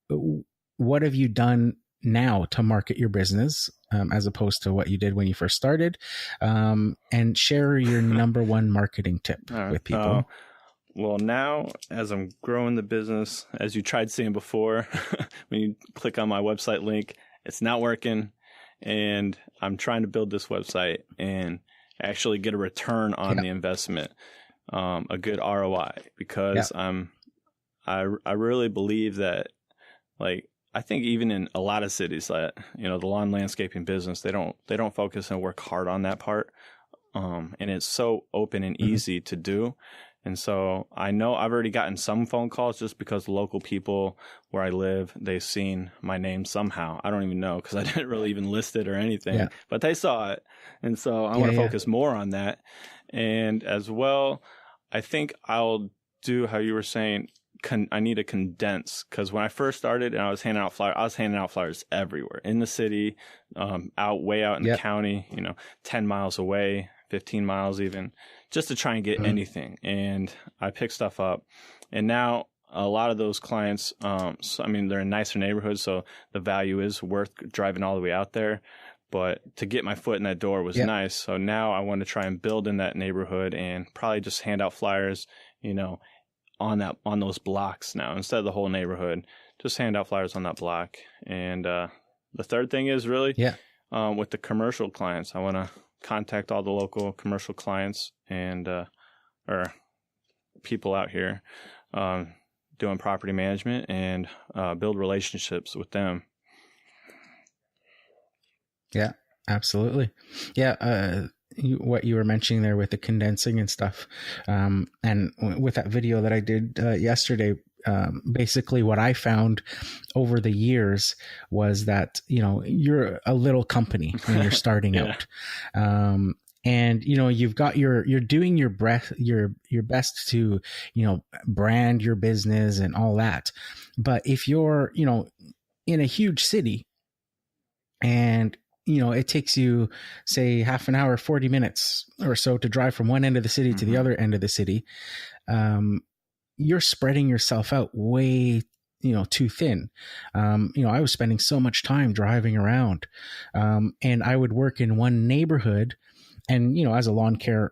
what have you done now to market your business as opposed to what you did when you first started? And share your number one marketing tip with people. Well, now as I'm growing the business, as you tried saying before, when you click on my website link, it's not working. And I'm trying to build this website and actually get a return on the investment, a good ROI, because I really believe that, like, I think even in a lot of cities that, the lawn landscaping business, they don't focus and work hard on that part. And it's so open and easy to do. And so I know I've already gotten some phone calls just because local people where I live, they've seen my name somehow. I don't even know because I didn't really even list it or anything, but they saw it. And so I want to focus more on that. And as well, I think I'll do how you were saying, I need to condense, because when I first started and I was handing out flyers everywhere in the city, way out in the county, 10 miles away, 15 miles even, just to try and get anything. And I picked stuff up, and now a lot of those clients, they're in nicer neighborhoods, so the value is worth driving all the way out there. But to get my foot in that door was nice. So now I want to try and build in that neighborhood and probably just hand out flyers, on those blocks now instead of the whole neighborhood, just hand out flyers on that block. And the third thing is really with the commercial clients. I want to contact all the local commercial clients and or people out here doing property management and build relationships with them. Yeah, absolutely. Yeah. What you were mentioning there with the condensing and stuff. And with that video that I did yesterday, basically what I found over the years was that, you're a little company when you're starting out. And, you've got you're doing your best to, brand your business and all that. But if you're, in a huge city and, it takes you, say, half an hour, 40 minutes or so to drive from one end of the city to the other end of the city, you're spreading yourself out way, too thin. I was spending so much time driving around, and I would work in one neighborhood. And, as a lawn care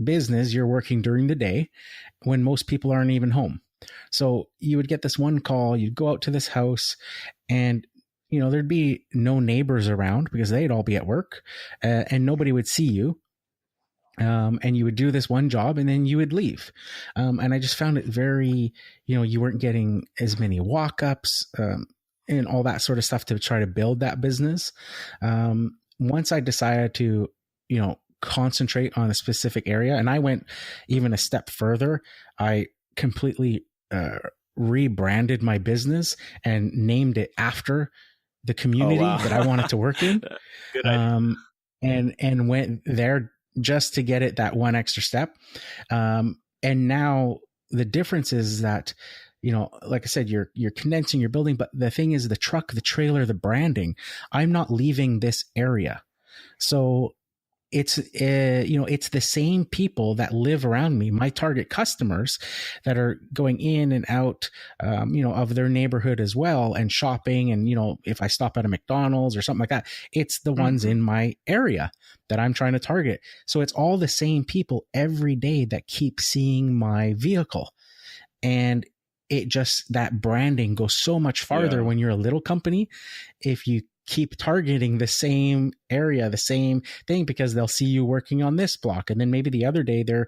business, you're working during the day when most people aren't even home. So you would get this one call, you'd go out to this house, and there'd be no neighbors around because they'd all be at work, and nobody would see you. And you would do this one job and then you would leave. And I just found it very, you weren't getting as many walk-ups, and all that sort of stuff to try to build that business. Once I decided to, concentrate on a specific area, and I went even a step further, I completely rebranded my business and named it after the community that I wanted to work in. Good idea. And went there just to get it that one extra step. And now the difference is that, like I said, you're condensing your building, but the thing is the truck, the trailer, the branding, I'm not leaving this area. So it's, it's the same people that live around me, my target customers that are going in and out, of their neighborhood as well, and shopping. And, if I stop at a McDonald's or something like that, it's the ones in my area that I'm trying to target. So it's all the same people every day that keep seeing my vehicle. And it just, that branding goes so much farther when you're a little company. If you keep targeting the same area, the same thing, because they'll see you working on this block. And then maybe the other day they're,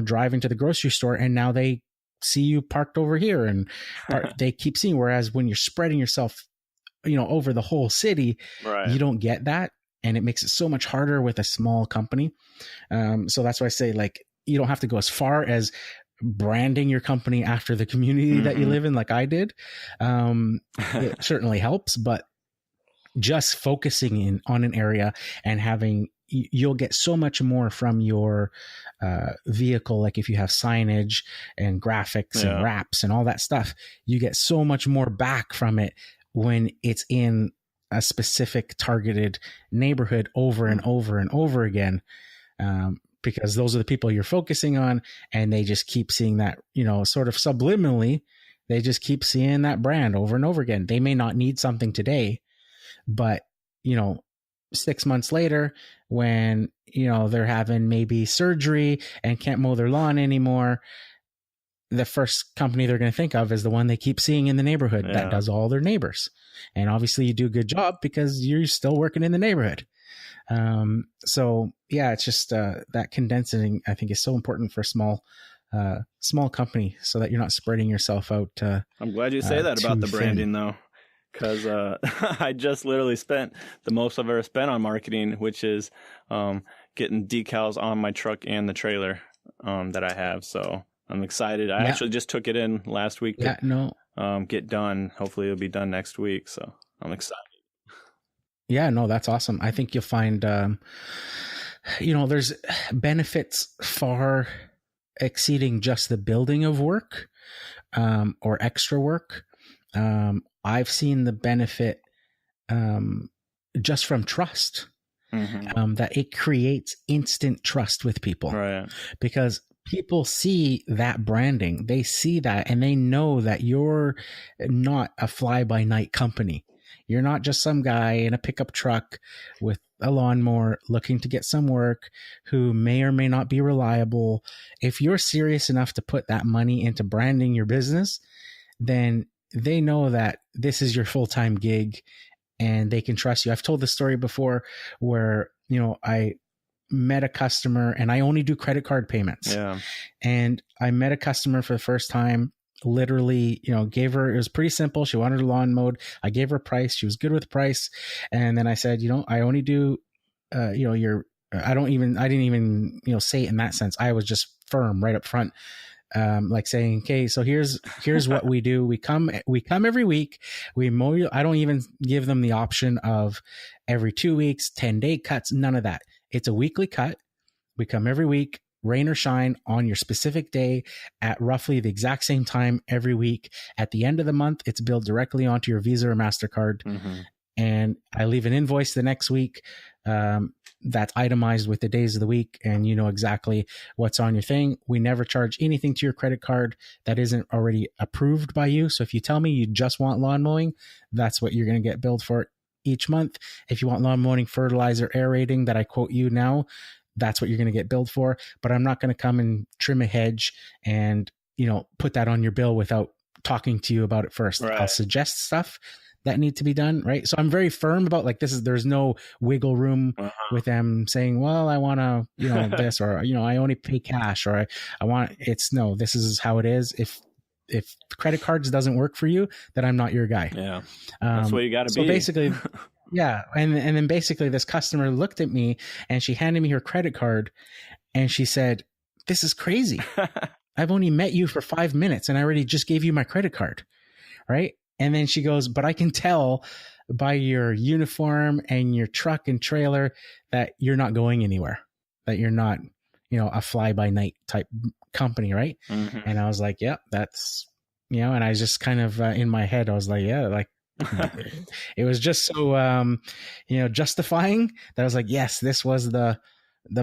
driving to the grocery store and now they see you parked over here and they keep seeing. Whereas when you're spreading yourself, over the whole city, you don't get that. And it makes it so much harder with a small company. So that's why I say, like, you don't have to go as far as branding your company after the community that you live in, like I did. It certainly helps, but just focusing in on an area and you'll get so much more from your vehicle. Like if you have signage and graphics and wraps and all that stuff, you get so much more back from it when it's in a specific targeted neighborhood over and over and over again. Because those are the people you're focusing on, and they just keep seeing that, sort of subliminally, they just keep seeing that brand over and over again. They may not need something today, but, 6 months later when, they're having maybe surgery and can't mow their lawn anymore, the first company they're going to think of is the one they keep seeing in the neighborhood that does all their neighbors. And obviously you do a good job because you're still working in the neighborhood. So yeah, it's just, that condensing, I think, is so important for a small company so that you're not spreading yourself out. I'm glad you say that about the branding though. Cause, I just literally spent the most I've ever spent on marketing, which is, getting decals on my truck and the trailer, that I have. So I'm excited. I actually just took it in last week to get done. Hopefully it'll be done next week. So I'm excited. Yeah, no, that's awesome. I think you'll find, there's benefits far exceeding just the building of work, or extra work. I've seen the benefit, just from trust, that it creates instant trust with people, because people see that branding, they see that, and they know that you're not a fly-by-night company. You're not just some guy in a pickup truck with a lawnmower looking to get some work who may or may not be reliable. If you're serious enough to put that money into branding your business, then they know that this is your full-time gig and they can trust you. I've told this story before where, I met a customer and I only do credit card payments. Yeah. And I met a customer for the first time, literally, gave her, it was pretty simple. She wanted a lawn mowed. I gave her a price. She was good with the price. And then I said, I only do, I didn't even, say it in that sense. I was just firm right up front. Like saying, okay, so here's what we do. We come every week. We mow you. I don't even give them the option of every 2 weeks, 10-day cuts, none of that. It's a weekly cut. We come every week, rain or shine, on your specific day at roughly the exact same time every week. At the end of the month, it's billed directly onto your Visa or MasterCard. Mm-hmm. And I leave an invoice the next week that's itemized with the days of the week, and you know exactly what's on your thing. We never charge anything to your credit card that isn't already approved by you. So if you tell me you just want lawn mowing, that's what you're going to get billed for each month. If you want lawn mowing, fertilizer, aerating that I quote you now, that's what you're going to get billed for. But I'm not going to come and trim a hedge and, put that on your bill without talking to you about it first. Right. I'll suggest stuff that need to be done. Right. So I'm very firm about there's no wiggle room with them saying, well, I want to, this, or, I only pay cash, or this is how it is. If credit cards doesn't work for you, then I'm not your guy. Yeah. That's what you got to be. So basically, yeah. And then basically this customer looked at me and she handed me her credit card and she said, this is crazy. I've only met you for 5 minutes and I already just gave you my credit card. Right. And then she goes, but I can tell by your uniform and your truck and trailer that you're not going anywhere, that you're not, a fly by night type company. Right. Mm-hmm. And I was like, yeah, that's, and I just kind of in my head, I was like, yeah, like it was just so, justifying that I was like, yes, this was the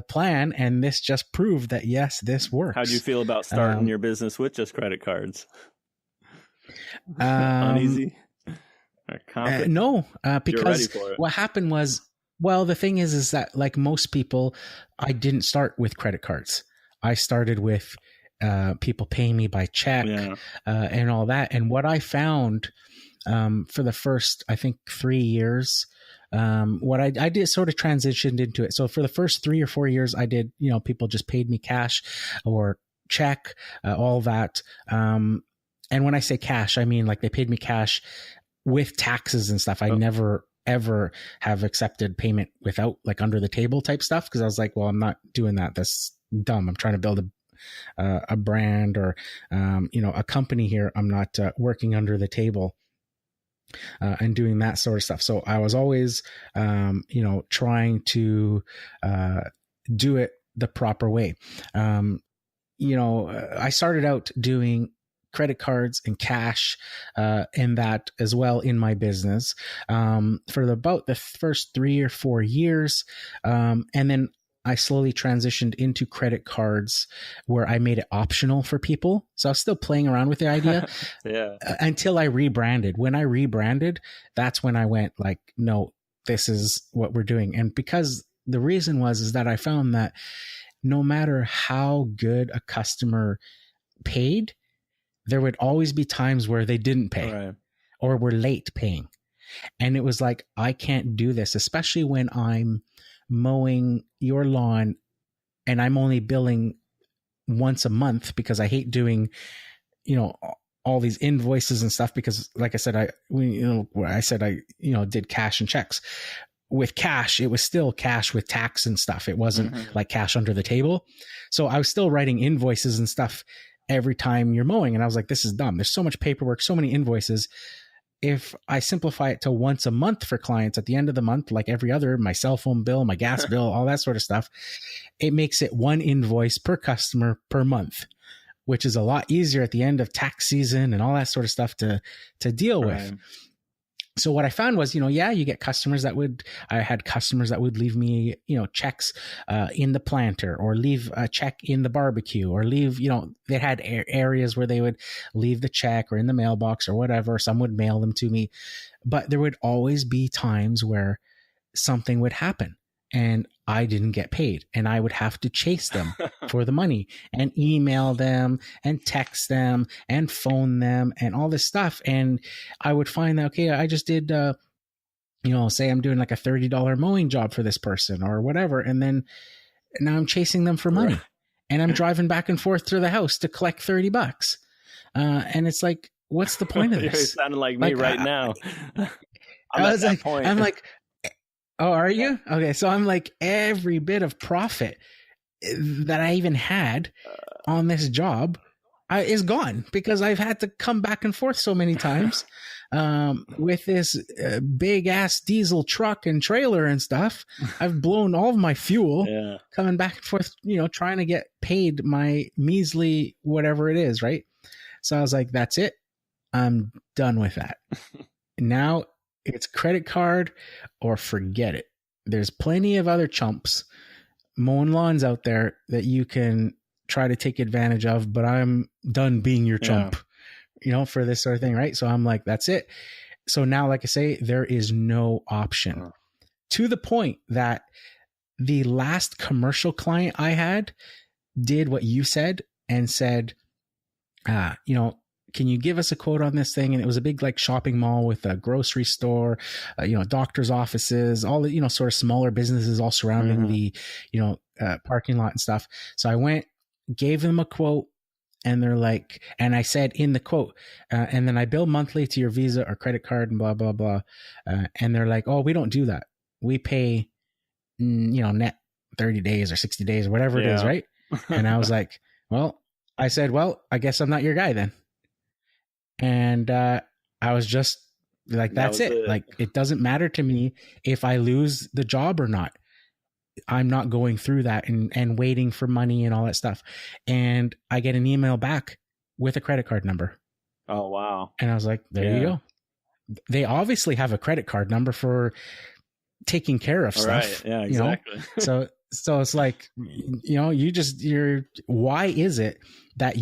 plan. And this just proved that, yes, this works. How'd you feel about starting your business with just credit cards? Uneasy? Or confident? No, because what happened was, well, the thing is that like most people, I didn't start with credit cards. I started with people paying me by check and all that. And what I found for the first, I think 3 years, what I did sort of transitioned into it. So for the first 3 or 4 years, I did, people just paid me cash or check, all that. And when I say cash, I mean like they paid me cash with taxes and stuff. I never ever have accepted payment without like under the table type stuff. Cause I was like, well, I'm not doing that. That's dumb. I'm trying to build a brand or, a company here. I'm not working under the table and doing that sort of stuff. So I was always, trying to do it the proper way. I started out doing credit cards and cash and that as well in my business for about the first 3 or 4 years. And then I slowly transitioned into credit cards where I made it optional for people. So I was still playing around with the idea until I rebranded. When I rebranded, that's when I went like, no, this is what we're doing. And because the reason is that I found that no matter how good a customer paid, there would always be times where they didn't pay or were late paying. And it was like, I can't do this, especially when I'm mowing your lawn and I'm only billing once a month because I hate doing, all these invoices and stuff because like I said, I did cash and checks. With cash, it was still cash with tax and stuff. It wasn't like cash under the table. So I was still writing invoices and stuff every time you're mowing. And I was like, this is dumb. There's so much paperwork, so many invoices. If I simplify it to once a month for clients at the end of the month, like every other, my cell phone bill, my gas bill, all that sort of stuff, it makes it one invoice per customer per month, which is a lot easier at the end of tax season and all that sort of stuff to deal with. So what I found was, you get customers I had customers that would leave me, checks in the planter or leave a check in the barbecue or leave, they had areas where they would leave the check or in the mailbox or whatever. Some would mail them to me, but there would always be times where something would happen. and I didn't get paid, and I would have to chase them for the money and email them and text them and phone them and all this stuff. And I would find that, okay, I just did, say I'm doing like a $30 mowing job for this person or whatever. And then now I'm chasing them for money and I'm driving back and forth to the house to collect $30. And it's like, what's the point of this? You're sounding like me right now. I'm like, oh, are you? Okay. So I'm like, every bit of profit that I even had on this job is gone because I've had to come back and forth so many times with this big ass diesel truck and trailer and stuff. I've blown all of my fuel coming back and forth, trying to get paid my measly whatever it is. Right. So I was like, that's it. I'm done with that. Now it's credit card or forget it. There's plenty of other chumps mowing lawns out there that you can try to take advantage of, but I'm done being your chump, for this sort of thing. Right. So I'm like, that's it. So now, like I say, there is no option to the point that the last commercial client I had did what you said and said, can you give us a quote on this thing? And it was a big like shopping mall with a grocery store, doctor's offices, all the, sort of smaller businesses all surrounding the, parking lot and stuff. So I went, gave them a quote, and they're like, and I said in the quote, and then I bill monthly to your Visa or credit card and blah, blah, blah. And they're like, oh, we don't do that. We pay, net 30 days or 60 days or whatever it is. Right. And I was like, I guess I'm not your guy then. And I was just like, that's it. Like, it doesn't matter to me if I lose the job or not. I'm not going through that and waiting for money and all that stuff. And I get an email back with a credit card number. Oh, wow. And I was like, there you go. They obviously have a credit card number for taking care of stuff. Right. Yeah, exactly. So it's like, why is it that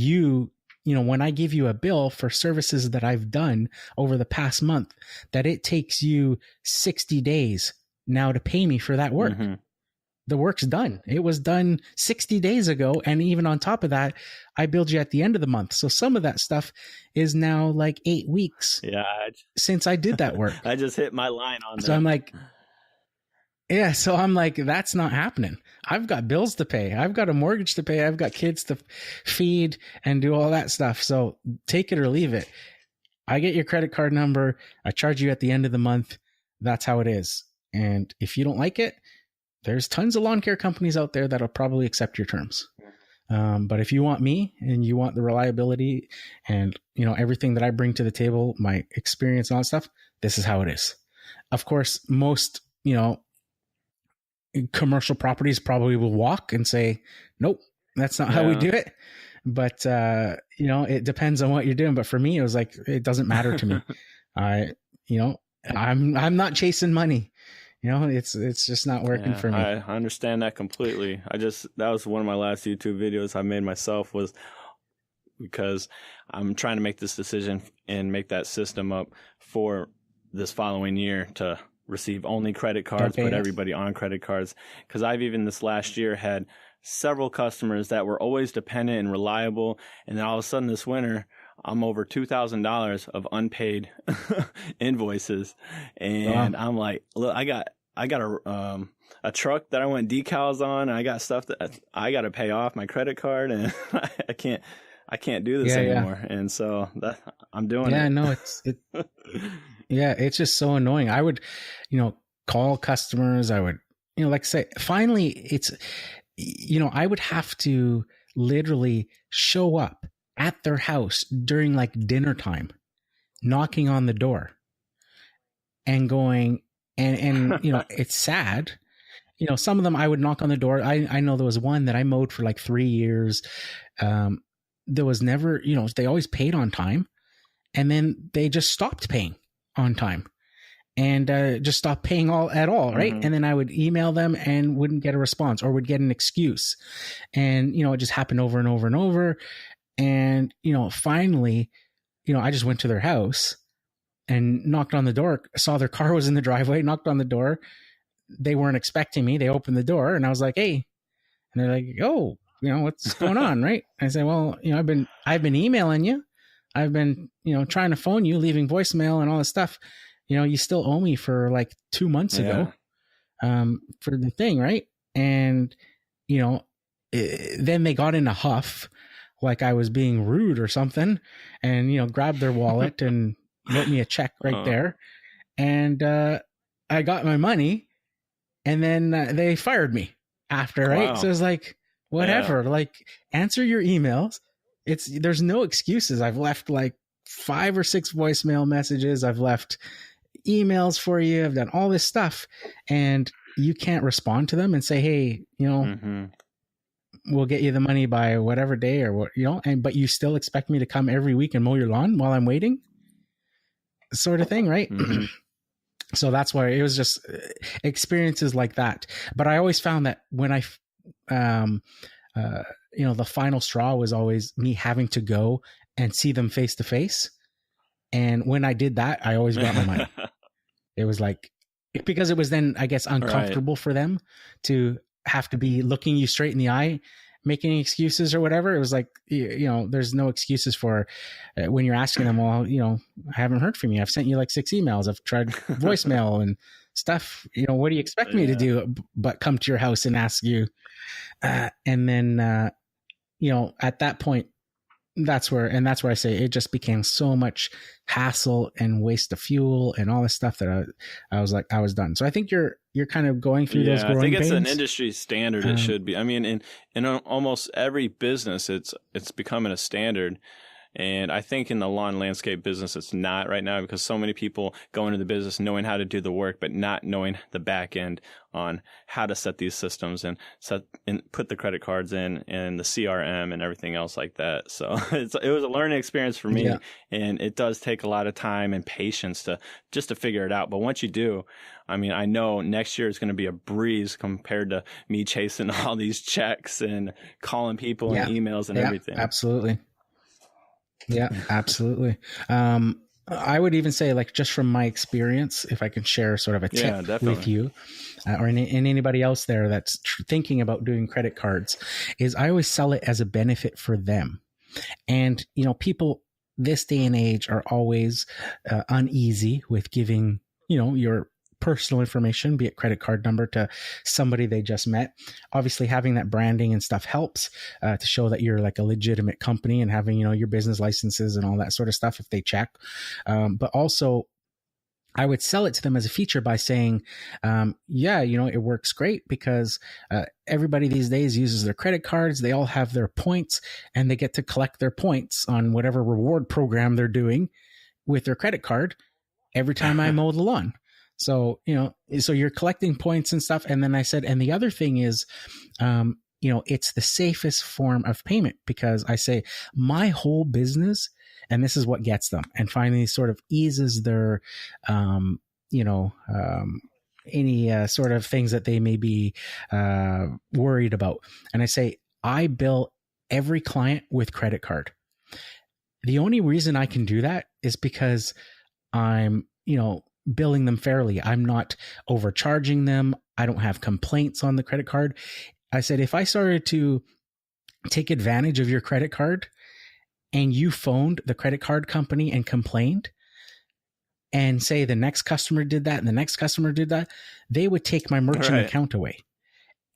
when I give you a bill for services that I've done over the past month, that it takes you 60 days now to pay me for that work? The work's done. It was done 60 days ago. And even on top of that, I billed you at the end of the month. So some of that stuff is now like 8 weeks since I did that work. I just hit my line on that. So I'm like, that's not happening. I've got bills to pay. I've got a mortgage to pay. I've got kids to feed and do all that stuff. So take it or leave it. I get your credit card number. I charge you at the end of the month. That's how it is. And if you don't like it, there's tons of lawn care companies out there that'll probably accept your terms. But if you want me and you want the reliability and, everything that I bring to the table, my experience and all that stuff, this is how it is. Of course, most, commercial properties probably will walk and say, nope, that's not how we do it. But, it depends on what you're doing. But for me, it was like, it doesn't matter to me. I'm not chasing money. It's just not working for me. I understand that completely. That was one of my last YouTube videos I made myself, was because I'm trying to make this decision and make that system up for this following year to receive only credit cards, put everybody on credit cards. Because I've even this last year had several customers that were always dependent and reliable. And then all of a sudden this winter, I'm over $2,000 of unpaid invoices. And I'm like, look, I got a truck that I want decals on, and I got stuff that I got to pay off my credit card, and I can't do this anymore. And so I'm doing it. Yeah, no, it's just so annoying. I would, call customers. I would, like I say, finally it's, I would have to literally show up at their house during like dinner time, knocking on the door and going, and it's sad. Some of them I would knock on the door. I know there was one that I mowed for like 3 years. There was never, they always paid on time, and then they just stopped paying on time and just stopped paying at all. Right. And then I would email them and wouldn't get a response or would get an excuse. And, it just happened over and over and over. And, finally, I just went to their house and knocked on the door, saw their car was in the driveway, knocked on the door. they weren't expecting me. They opened the door and I was like, hey, and they're like, oh, what's going on? Right. I said, well, I've been emailing you. I've been, trying to phone you, leaving voicemail and all this stuff. You still owe me for like 2 months ago, for the thing. Right. And, then they got in a huff, like I was being rude or something, and, grabbed their wallet and wrote me a check right there. And, I got my money, and then they fired me after. Right. Wow. So it was like, whatever, like answer your emails. There's no excuses. I've left like 5 or 6 voicemail messages. I've left emails for you. I've done all this stuff, and you can't respond to them and say, hey, we'll get you the money by whatever day or what, but you still expect me to come every week and mow your lawn while I'm waiting, sort of thing. Right. Mm-hmm. So that's why it was just experiences like that. But I always found that when the final straw was always me having to go and see them face to face. And when I did that, I always got my money. It was like, because it was then, I guess, uncomfortable for them to have to be looking you straight in the eye, making excuses or whatever. It was like, there's no excuses for when you're asking them, well, I haven't heard from you. I've sent you like 6 emails. I've tried voicemail and stuff. What do you expect me to do but come to your house and ask you? And then, at that point, that's where I say it just became so much hassle and waste of fuel and all this stuff that I was like, I was done. So I think you're kind of going through those growing pains. I think it's an industry standard. It should be. I mean, in almost every business, it's becoming a standard. And I think in the lawn landscape business, it's not right now, because so many people go into the business knowing how to do the work, but not knowing the back end on how to set these systems and put the credit cards in and the CRM and everything else like that. So it was a learning experience for me, and it does take a lot of time and patience to figure it out. But once you do, I mean, I know next year is going to be a breeze compared to me chasing all these checks and calling people and emails and everything. Absolutely. Yeah, absolutely. I would even say, like, just from my experience, if I can share sort of a tip with you or in anybody else there that's thinking about doing credit cards, is I always sell it as a benefit for them. And, people this day and age are always uneasy with giving, your personal information, be it credit card number, to somebody they just met. Obviously, having that branding and stuff helps to show that you're like a legitimate company, and having, your business licenses and all that sort of stuff if they check. But also, I would sell it to them as a feature by saying, it works great because everybody these days uses their credit cards. They all have their points, and they get to collect their points on whatever reward program they're doing with their credit card every time I mow the lawn. So, so you're collecting points and stuff. And then I said, and the other thing is, it's the safest form of payment, because I say my whole business, and this is what gets them, and finally sort of eases their, any sort of things that they may be worried about. And I say, I bill every client with credit card. The only reason I can do that is because I'm, billing them fairly. I'm not overcharging them. I don't have complaints on the credit card. I said, if I started to take advantage of your credit card and you phoned the credit card company and complained and say the next customer did that and the next customer did that, they would take my merchant account away.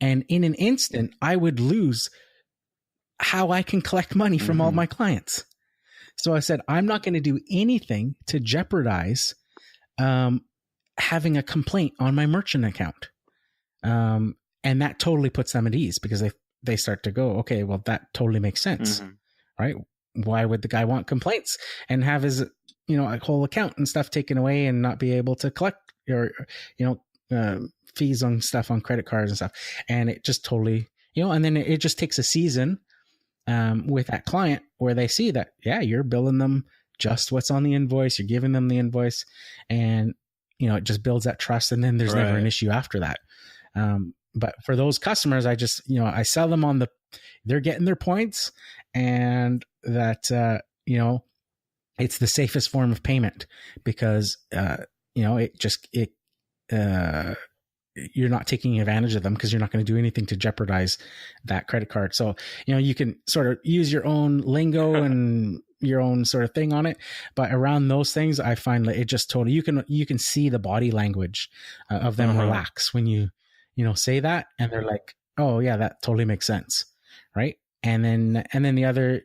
And in an instant, I would lose how I can collect money from all my clients. So I said, I'm not going to do anything to jeopardize having a complaint on my merchant account. And that totally puts them at ease, because they start to go, okay, well, that totally makes sense, right? Why would the guy want complaints and have his, a whole account and stuff taken away and not be able to collect your, fees on stuff on credit cards and stuff? And it just totally, and then it just takes a season with that client where they see that, you're billing them just what's on the invoice, you're giving them the invoice, and, it just builds that trust. And then there's never an issue after that. But for those customers, I just, I sell them on they're getting their points, and that, it's the safest form of payment, because, it you're not taking advantage of them because you're not going to do anything to jeopardize that credit card. So, you can sort of use your own lingo and your own sort of thing on it. But around those things, I find that it just totally, you can see the body language of them relax when you say that, and they're like, oh yeah, that totally makes sense. Right. And then the other,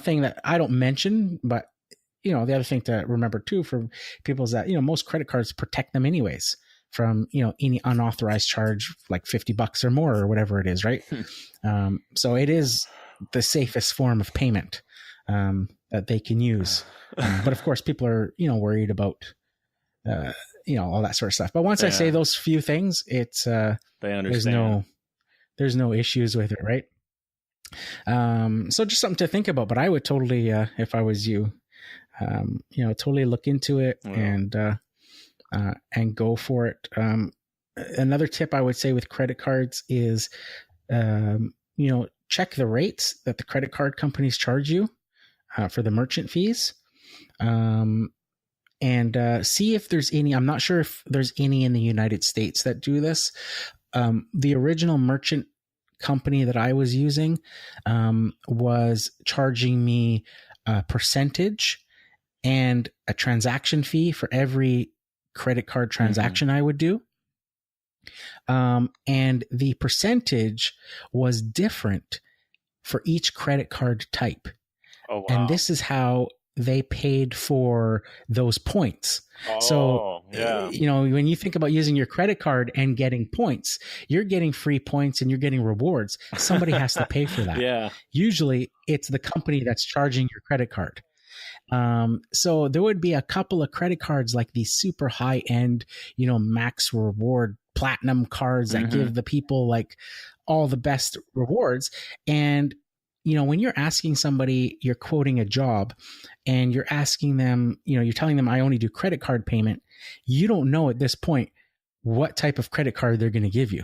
thing that I don't mention, but the other thing to remember too for people is that, most credit cards protect them anyways from, any unauthorized charge, like $50 or more or whatever it is. Right. So it is the safest form of payment that they can use. But of course people are, worried about, all that sort of stuff. But once I say those few things, it's, they understand. There's no issues with it. Right. So just something to think about, but I would totally, if I was you, totally look into it and go for it. Another tip I would say with credit cards is, check the rates that the credit card companies charge you for the merchant fees. And see if there's any. I'm not sure if there's any in the United States that do this. The original merchant company that I was using was charging me a percentage and a transaction fee for every credit card transaction I would do. And the percentage was different for each credit card type. Oh, wow. And this is how they paid for those points. So, when you think about using your credit card and getting points, you're getting free points and you're getting rewards. Somebody has to pay for that. Yeah. Usually it's the company that's charging your credit card. So there would be a couple of credit cards like these super high end, max reward platinum cards that give the people like all the best rewards. And when you're asking somebody, you're quoting a job and you're asking them, you're telling them I only do credit card payment. You don't know at this point what type of credit card they're going to give you,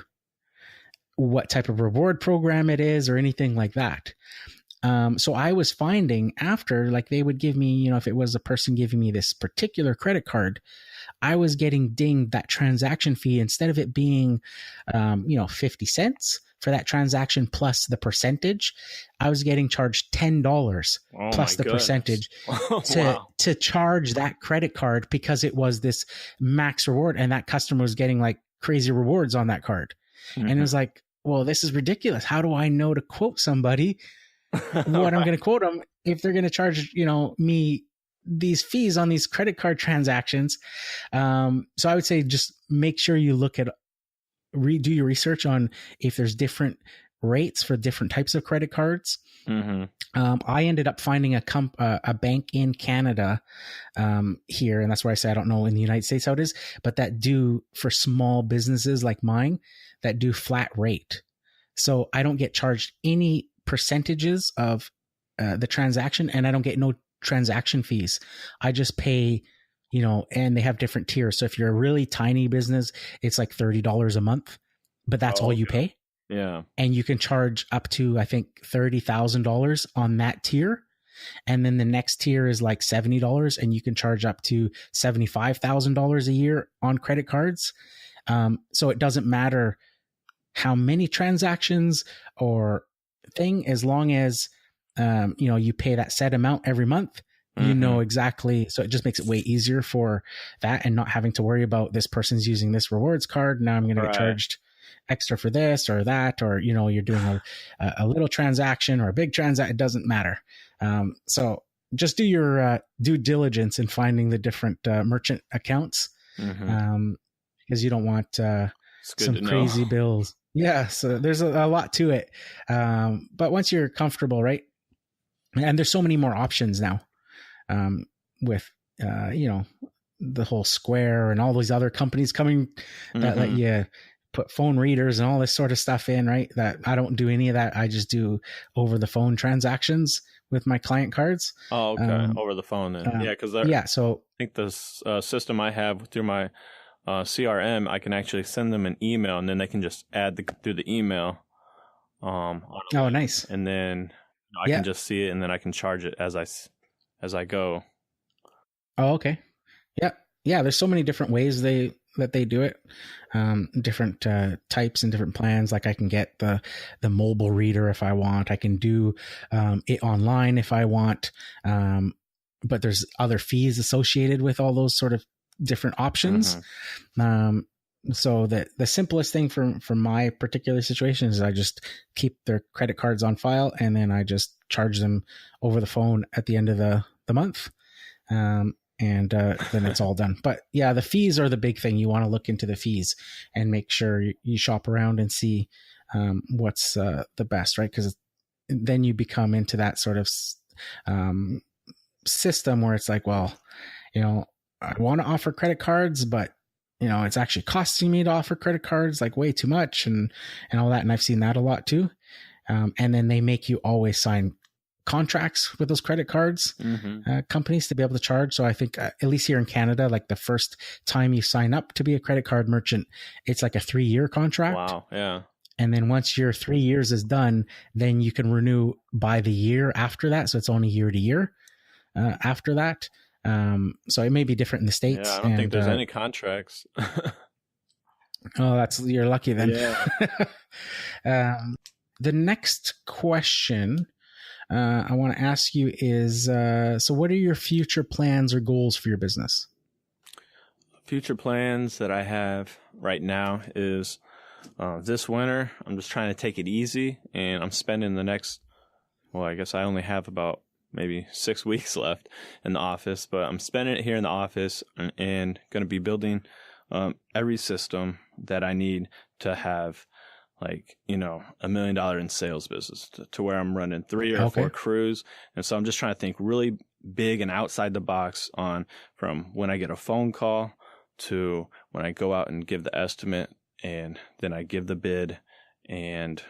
what type of reward program it is or anything like that. So I was finding after, like, they would give me, if it was a person giving me this particular credit card, I was getting dinged that transaction fee. Instead of it being, 50 cents for that transaction plus the percentage, I was getting charged $10 plus the percentage to charge that credit card because it was this max reward and that customer was getting like crazy rewards on that card. And it was like, well, this is ridiculous. How do I know to quote somebody what I'm going to quote them if they're going to charge, me these fees on these credit card transactions? So I would say just make sure you look at, do your research on if there's different rates for different types of credit cards. I ended up finding a bank in Canada here, and that's why I say I don't know in the United States how it is, but that do for small businesses like mine that do flat rate. So I don't get charged any percentages of the transaction, and I don't get no transaction fees. I just pay, and they have different tiers. So if you're a really tiny business, it's like $30 a month, but that's all you pay. Yeah. And you can charge up to, I think, $30,000 on that tier. And then the next tier is like $70, and you can charge up to $75,000 a year on credit cards. So it doesn't matter how many transactions or thing, as long as you pay that set amount every month, you know exactly. So it just makes it way easier for that, and not having to worry about this person's using this rewards card. Now I'm going to get charged extra for this or that, or you're doing a little transaction or a big transaction. It doesn't matter. So just do your due diligence in finding the different merchant accounts, because you don't want some crazy bills. Yeah, so there's a lot to it. But once you're comfortable, right? And there's so many more options now with, the whole Square and all these other companies coming that let you put phone readers and all this sort of stuff in, right? That I don't do any of that. I just do over the phone transactions with my client cards. Oh, okay. Over the phone then. So I think the system I have through my CRM, I can actually send them an email, and then they can just add through the email. Nice. And then I can just see it, and then I can charge it as I go. Oh, okay. Yeah. Yeah. There's so many different ways they that they do it. Different types and different plans. Like I can get the mobile reader if I want. I can do it online if I want. But there's other fees associated with all those sort of different options. So the simplest thing from my particular situation is I just keep their credit cards on file, and then I just charge them over the phone at the end of the month. And then it's all done. But yeah, the fees are the big thing. You want to look into the fees and make sure you shop around and see what's the best, right? Because then you become into that sort of system where it's like, well, I want to offer credit cards, but it's actually costing me to offer credit cards like way too much and all that. And I've seen that a lot too. And then they make you always sign contracts with those credit cards companies to be able to charge. So I think at least here in Canada, like the first time you sign up to be a credit card merchant, it's like a 3-year contract. Wow. Yeah. And then once your 3 years is done, then you can renew by the year after that. So it's only year to year after that. So it may be different in the States. Yeah, I don't think there's any contracts. Oh, you're lucky then. Yeah. The next question I want to ask you is, so what are your future plans or goals for your business? Future plans that I have right now is this winter, I'm just trying to take it easy, and I'm spending the next, I guess I only have about maybe 6 weeks left in the office, but I'm spending it here in the office and going to be building every system that I need to have $1 million in sales business to where I'm running 3 or 4 crews. And so I'm just trying to think really big and outside the box from when I get a phone call to when I go out and give the estimate, and then I give the bid and,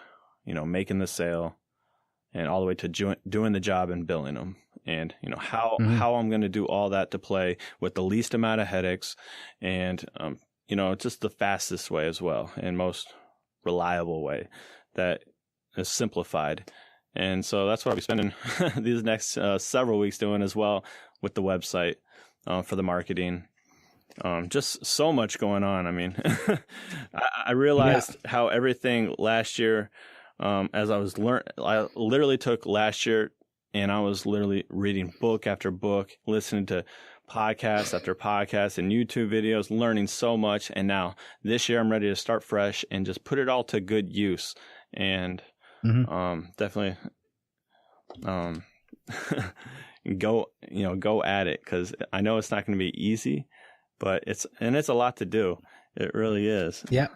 making the sale, and all the way to doing the job and billing them. And, how I'm going to do all that to play with the least amount of headaches and, just the fastest way as well, and most reliable way that is simplified. And so that's what I'll be spending these next several weeks doing as well with the website for the marketing. Just so much going on. I mean, I realized how everything last year, as I was I literally took last year and I was literally reading book after book, listening to podcast after podcast and YouTube videos, learning so much. And now this year I'm ready to start fresh and just put it all to good use. And definitely go at it, because I know it's not going to be easy, but it's a lot to do. It really is. Yeah.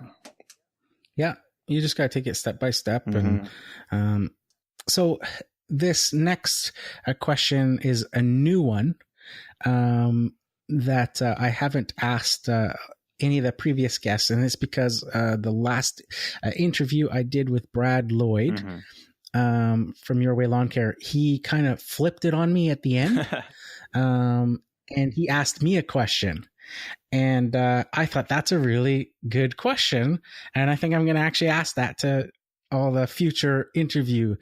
You just got to take it step by step. And so this next question is a new one that I haven't asked any of the previous guests, and it's because the last interview I did with Brad Lloyd from Your Way Lawn Care, he kind of flipped it on me at the end, and he asked me a question. And I thought that's a really good question, and I think I'm going to actually ask that to all the future interview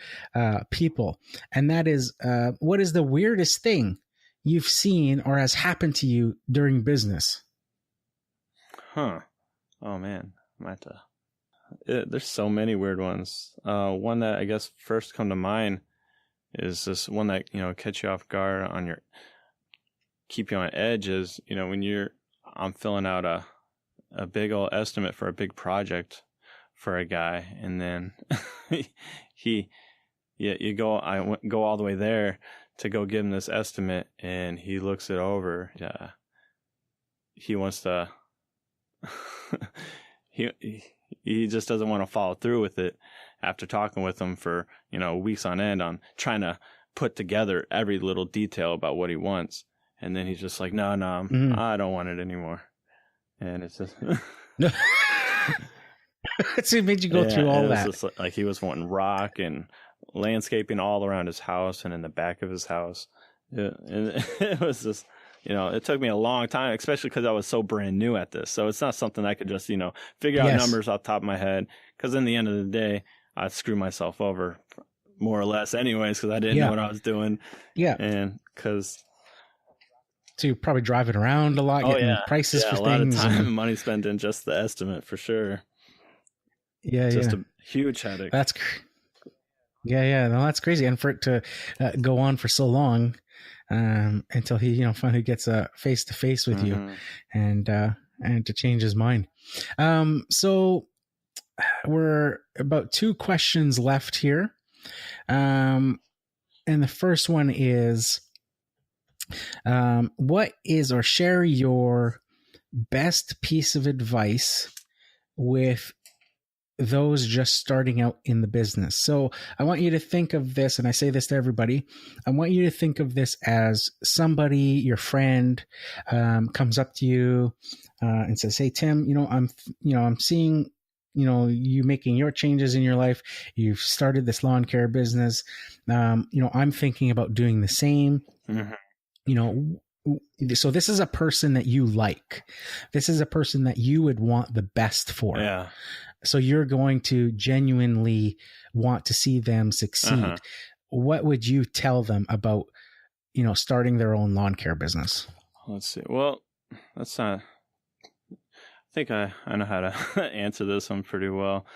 people. And that is, what is the weirdest thing you've seen or has happened to you during business? Oh man, there's so many weird ones. One that I guess first come to mind is this one that catch you off guard keep you on edge is when I'm filling out a big old estimate for a big project for a guy, and then I go all the way there to go give him this estimate, and he looks it over. He wants to he just doesn't want to follow through with it after talking with him for weeks on end on trying to put together every little detail about what he wants. And then he's just like, no, I don't want it anymore. And it's just so it made you go through all that. Just like he was wanting rock and landscaping all around his house and in the back of his house. And it was just, it took me a long time, especially because I was so brand new at this. So it's not something I could just, figure out numbers off the top of my head. Because in the end of the day, I screw myself over more or less anyways, because I didn't know what I was doing. Yeah. And because So you're probably driving around a lot, getting prices for a lot things. of time and money spent in just the estimate for sure. Just a huge headache. No, that's crazy. And for it to go on for so long, until he, finally gets face to face with you, and to change his mind. So we're about 2 questions left here. And the first one is, what is, or share your best piece of advice with those just starting out in the business? So I want you to think of this, and I say this to everybody, I want you to think of this as somebody, your friend, comes up to you and says, "Hey, Tim, I'm seeing, you making your changes in your life. You've started this lawn care business. I'm thinking about doing the same." So this is a person that you like. This is a person that you would want the best for. Yeah. So you're going to genuinely want to see them succeed. What would you tell them about, starting their own lawn care business? Let's see. Well, that's not, I think I know how to answer this one pretty well,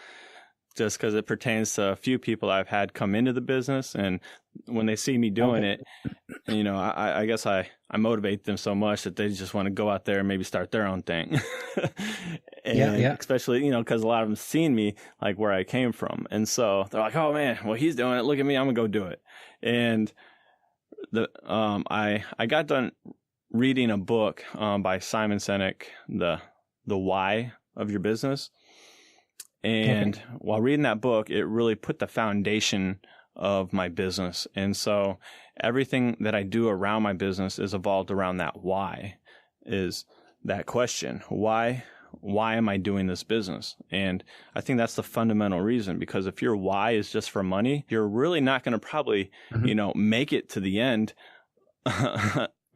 just because it pertains to a few people I've had come into the business, and when they see me doing it, I guess I motivate them so much that they just want to go out there and maybe start their own thing. Especially, because a lot of them seen me like where I came from. And so they're like, "Oh man, well, he's doing it. Look at me. I'm gonna go do it." And I got done reading a book by Simon Sinek, the Why of Your Business. And while reading that book, it really put the foundation of my business. And so everything that I do around my business is evolved around that why, is that question. Why am I doing this business? And I think that's the fundamental reason, because if your why is just for money, you're really not going to probably, make it to the end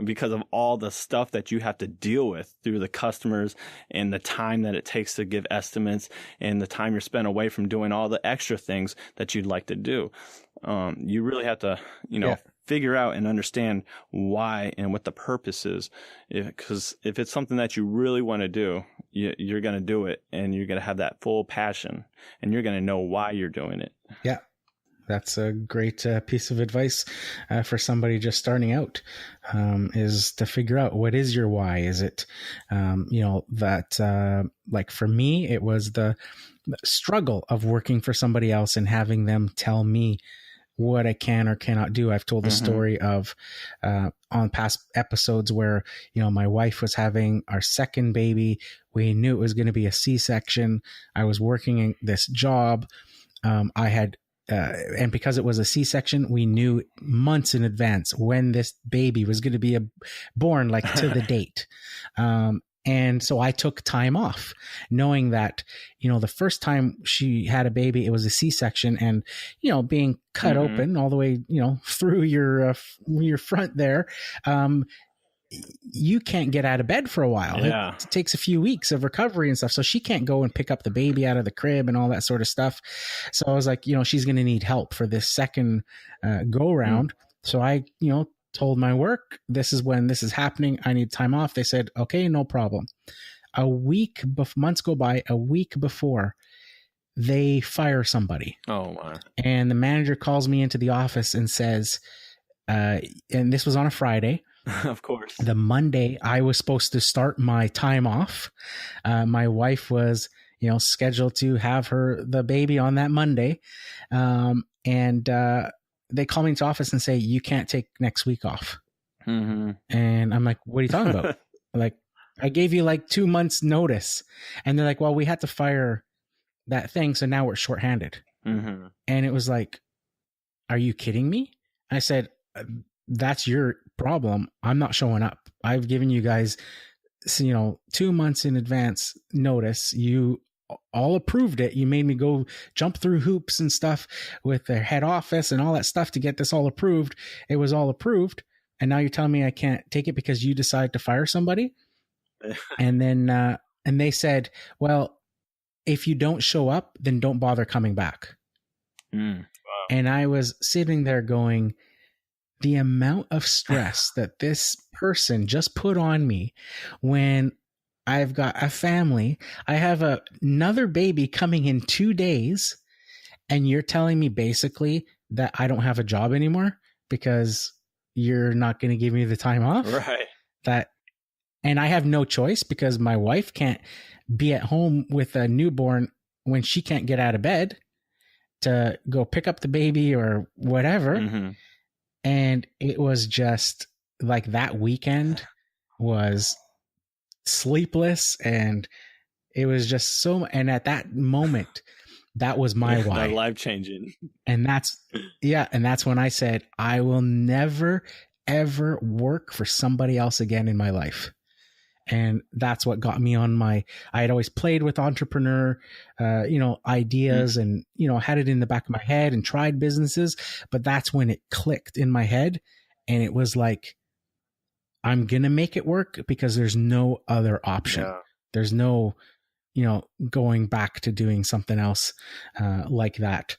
because of all the stuff that you have to deal with through the customers and the time that it takes to give estimates and the time you're spent away from doing all the extra things that you'd like to do. You really have to, figure out and understand why and what the purpose is. Because if it's something that you really want to do, you're going to do it, and you're going to have that full passion, and you're going to know why you're doing it. Yeah. That's a great piece of advice for somebody just starting out, is to figure out, what is your why? Is it, like for me, it was the struggle of working for somebody else and having them tell me what I can or cannot do. I've told the story of on past episodes where, my wife was having our second baby. We knew it was going to be a C-section. I was working in this job. I had and because it was a C-section, we knew months in advance when this baby was going to be born, like to the date. And so I took time off, knowing that, the first time she had a baby, it was a C-section, and, being cut open all the way, through your front there, you can't get out of bed for a while. Yeah. It takes a few weeks of recovery and stuff. So she can't go and pick up the baby out of the crib and all that sort of stuff. So I was like, she's going to need help for this second go round. So I, told my work, this is when this is happening. I need time off. They said, okay, no problem. Months go by, a week before they fire somebody. Oh, wow. And the manager calls me into the office and says, and this was on a Friday. Of course. The Monday I was supposed to start my time off. My wife was, scheduled to have the baby on that Monday. And they call me into office and say, you can't take next week off. And I'm like, what are you talking about? Like, I gave you like 2 months notice. And they're like, well, we had to fire that thing. So now we're shorthanded. And it was like, are you kidding me? I said, that's your problem. I'm not showing up. I've given you guys, 2 months in advance notice. You all approved it. You made me go jump through hoops and stuff with their head office and all that stuff to get this all approved. It was all approved. And now you're telling me I can't take it because you decided to fire somebody. And then, and they said, well, if you don't show up, then don't bother coming back. Wow. And I was sitting there going, the amount of stress that this person just put on me when I've got a family, I have another baby coming in 2 days, and you're telling me basically that I don't have a job anymore because you're not going to give me the time off. Right. And I have no choice because my wife can't be at home with a newborn when she can't get out of bed to go pick up the baby or whatever. Mm-hmm. And it was just like that weekend was sleepless, and it was just so, and at that moment, that was my why. Life changing. And that's when I said, I will never, ever work for somebody else again in my life. And that's what got me on I had always played with entrepreneur, ideas and, had it in the back of my head and tried businesses, but that's when it clicked in my head. And it was like, I'm going to make it work because there's no other option. Yeah. There's no, going back to doing something else, like that.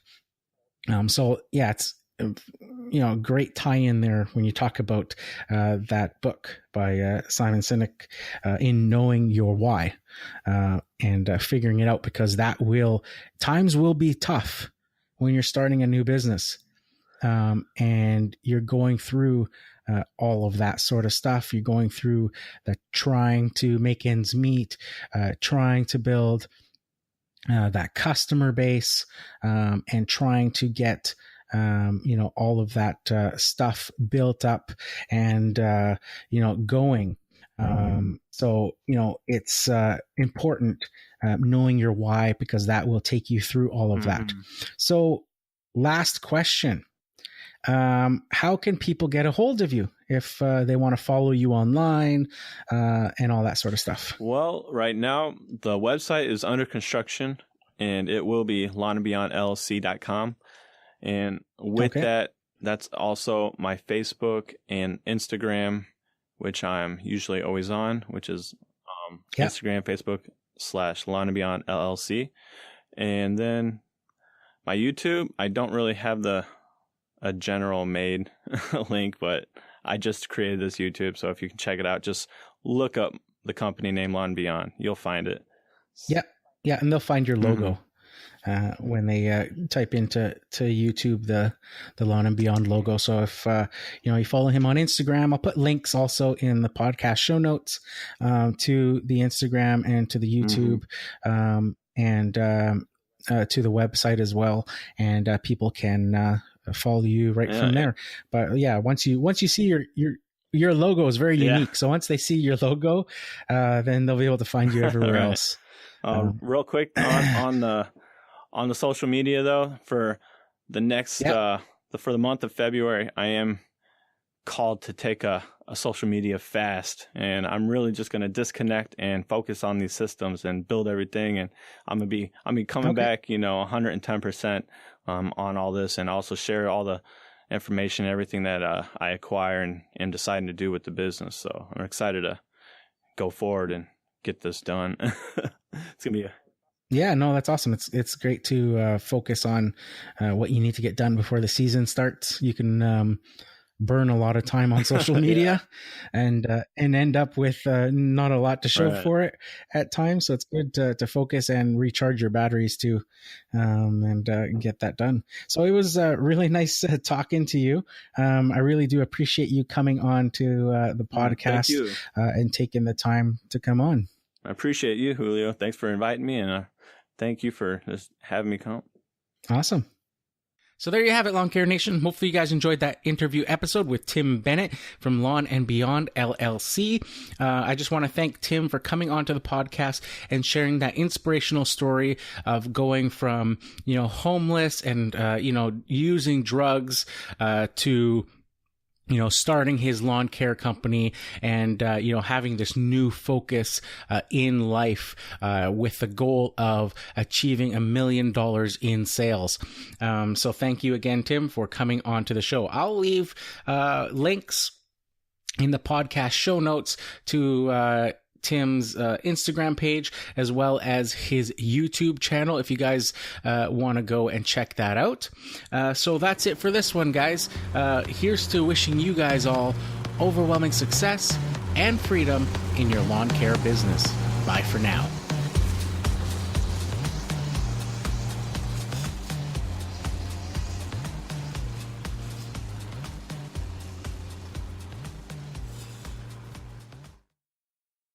So yeah, it's, great tie in there when you talk about that book by Simon Sinek, in knowing your why, and figuring it out, because times will be tough when you're starting a new business, and you're going through all of that sort of stuff. You're going through the trying to make ends meet, trying to build that customer base, and trying to get all of that stuff built up and, going. So, it's important knowing your why, because that will take you through all of that. So last question. How can people get a hold of you if they want to follow you online and all that sort of stuff? Well, right now, the website is under construction, and it will be lawnandbeyondllc.com. And with that, that's also my Facebook and Instagram, which I'm usually always on, which is Instagram, Facebook / Lawn and Beyond LLC. And then my YouTube, I don't really have a general made link, but I just created this YouTube. So if you can check it out, just look up the company name Lawn and Beyond. You'll find it. Yep. Yeah. And they'll find your logo. When they type into YouTube the Lawn and Beyond logo. So if you follow him on Instagram, I'll put links also in the podcast show notes to the Instagram and to the YouTube, and to the website as well. And people can follow you from there. But yeah, once you see your logo is very unique. So once they see your logo, then they'll be able to find you everywhere else. Real quick on the social media, though, for the next for the month of February, I am called to take a social media fast, and I'm really just going to disconnect and focus on these systems and build everything. And I'm be coming back, 110% on all this, and also share all the information, everything that I acquire and deciding to do with the business. So I'm excited to go forward and get this done. It's gonna be Yeah, no, that's awesome. It's great to focus on what you need to get done before the season starts. You can burn a lot of time on social media and end up with not a lot to show for it at times. So it's good to focus and recharge your batteries too, and get that done. So it was really nice talking to you. I really do appreciate you coming on to the podcast and taking the time to come on. I appreciate you, Julio. Thanks for inviting me, and thank you for just having me come. Awesome. So there you have it, Lawn Care Nation. Hopefully you guys enjoyed that interview episode with Tim Bennett from Lawn and Beyond LLC. I just want to thank Tim for coming onto the podcast and sharing that inspirational story of going from, homeless and, using drugs to starting his lawn care company and, having this new focus in life with the goal of achieving $1 million in sales. So thank you again, Tim, for coming on to the show. I'll leave links in the podcast show notes to Tim's Instagram page as well as his YouTube channel if you guys want to go and check that out. So that's it for this one, guys. Here's to wishing you guys all overwhelming success and freedom in your lawn care business. Bye for now.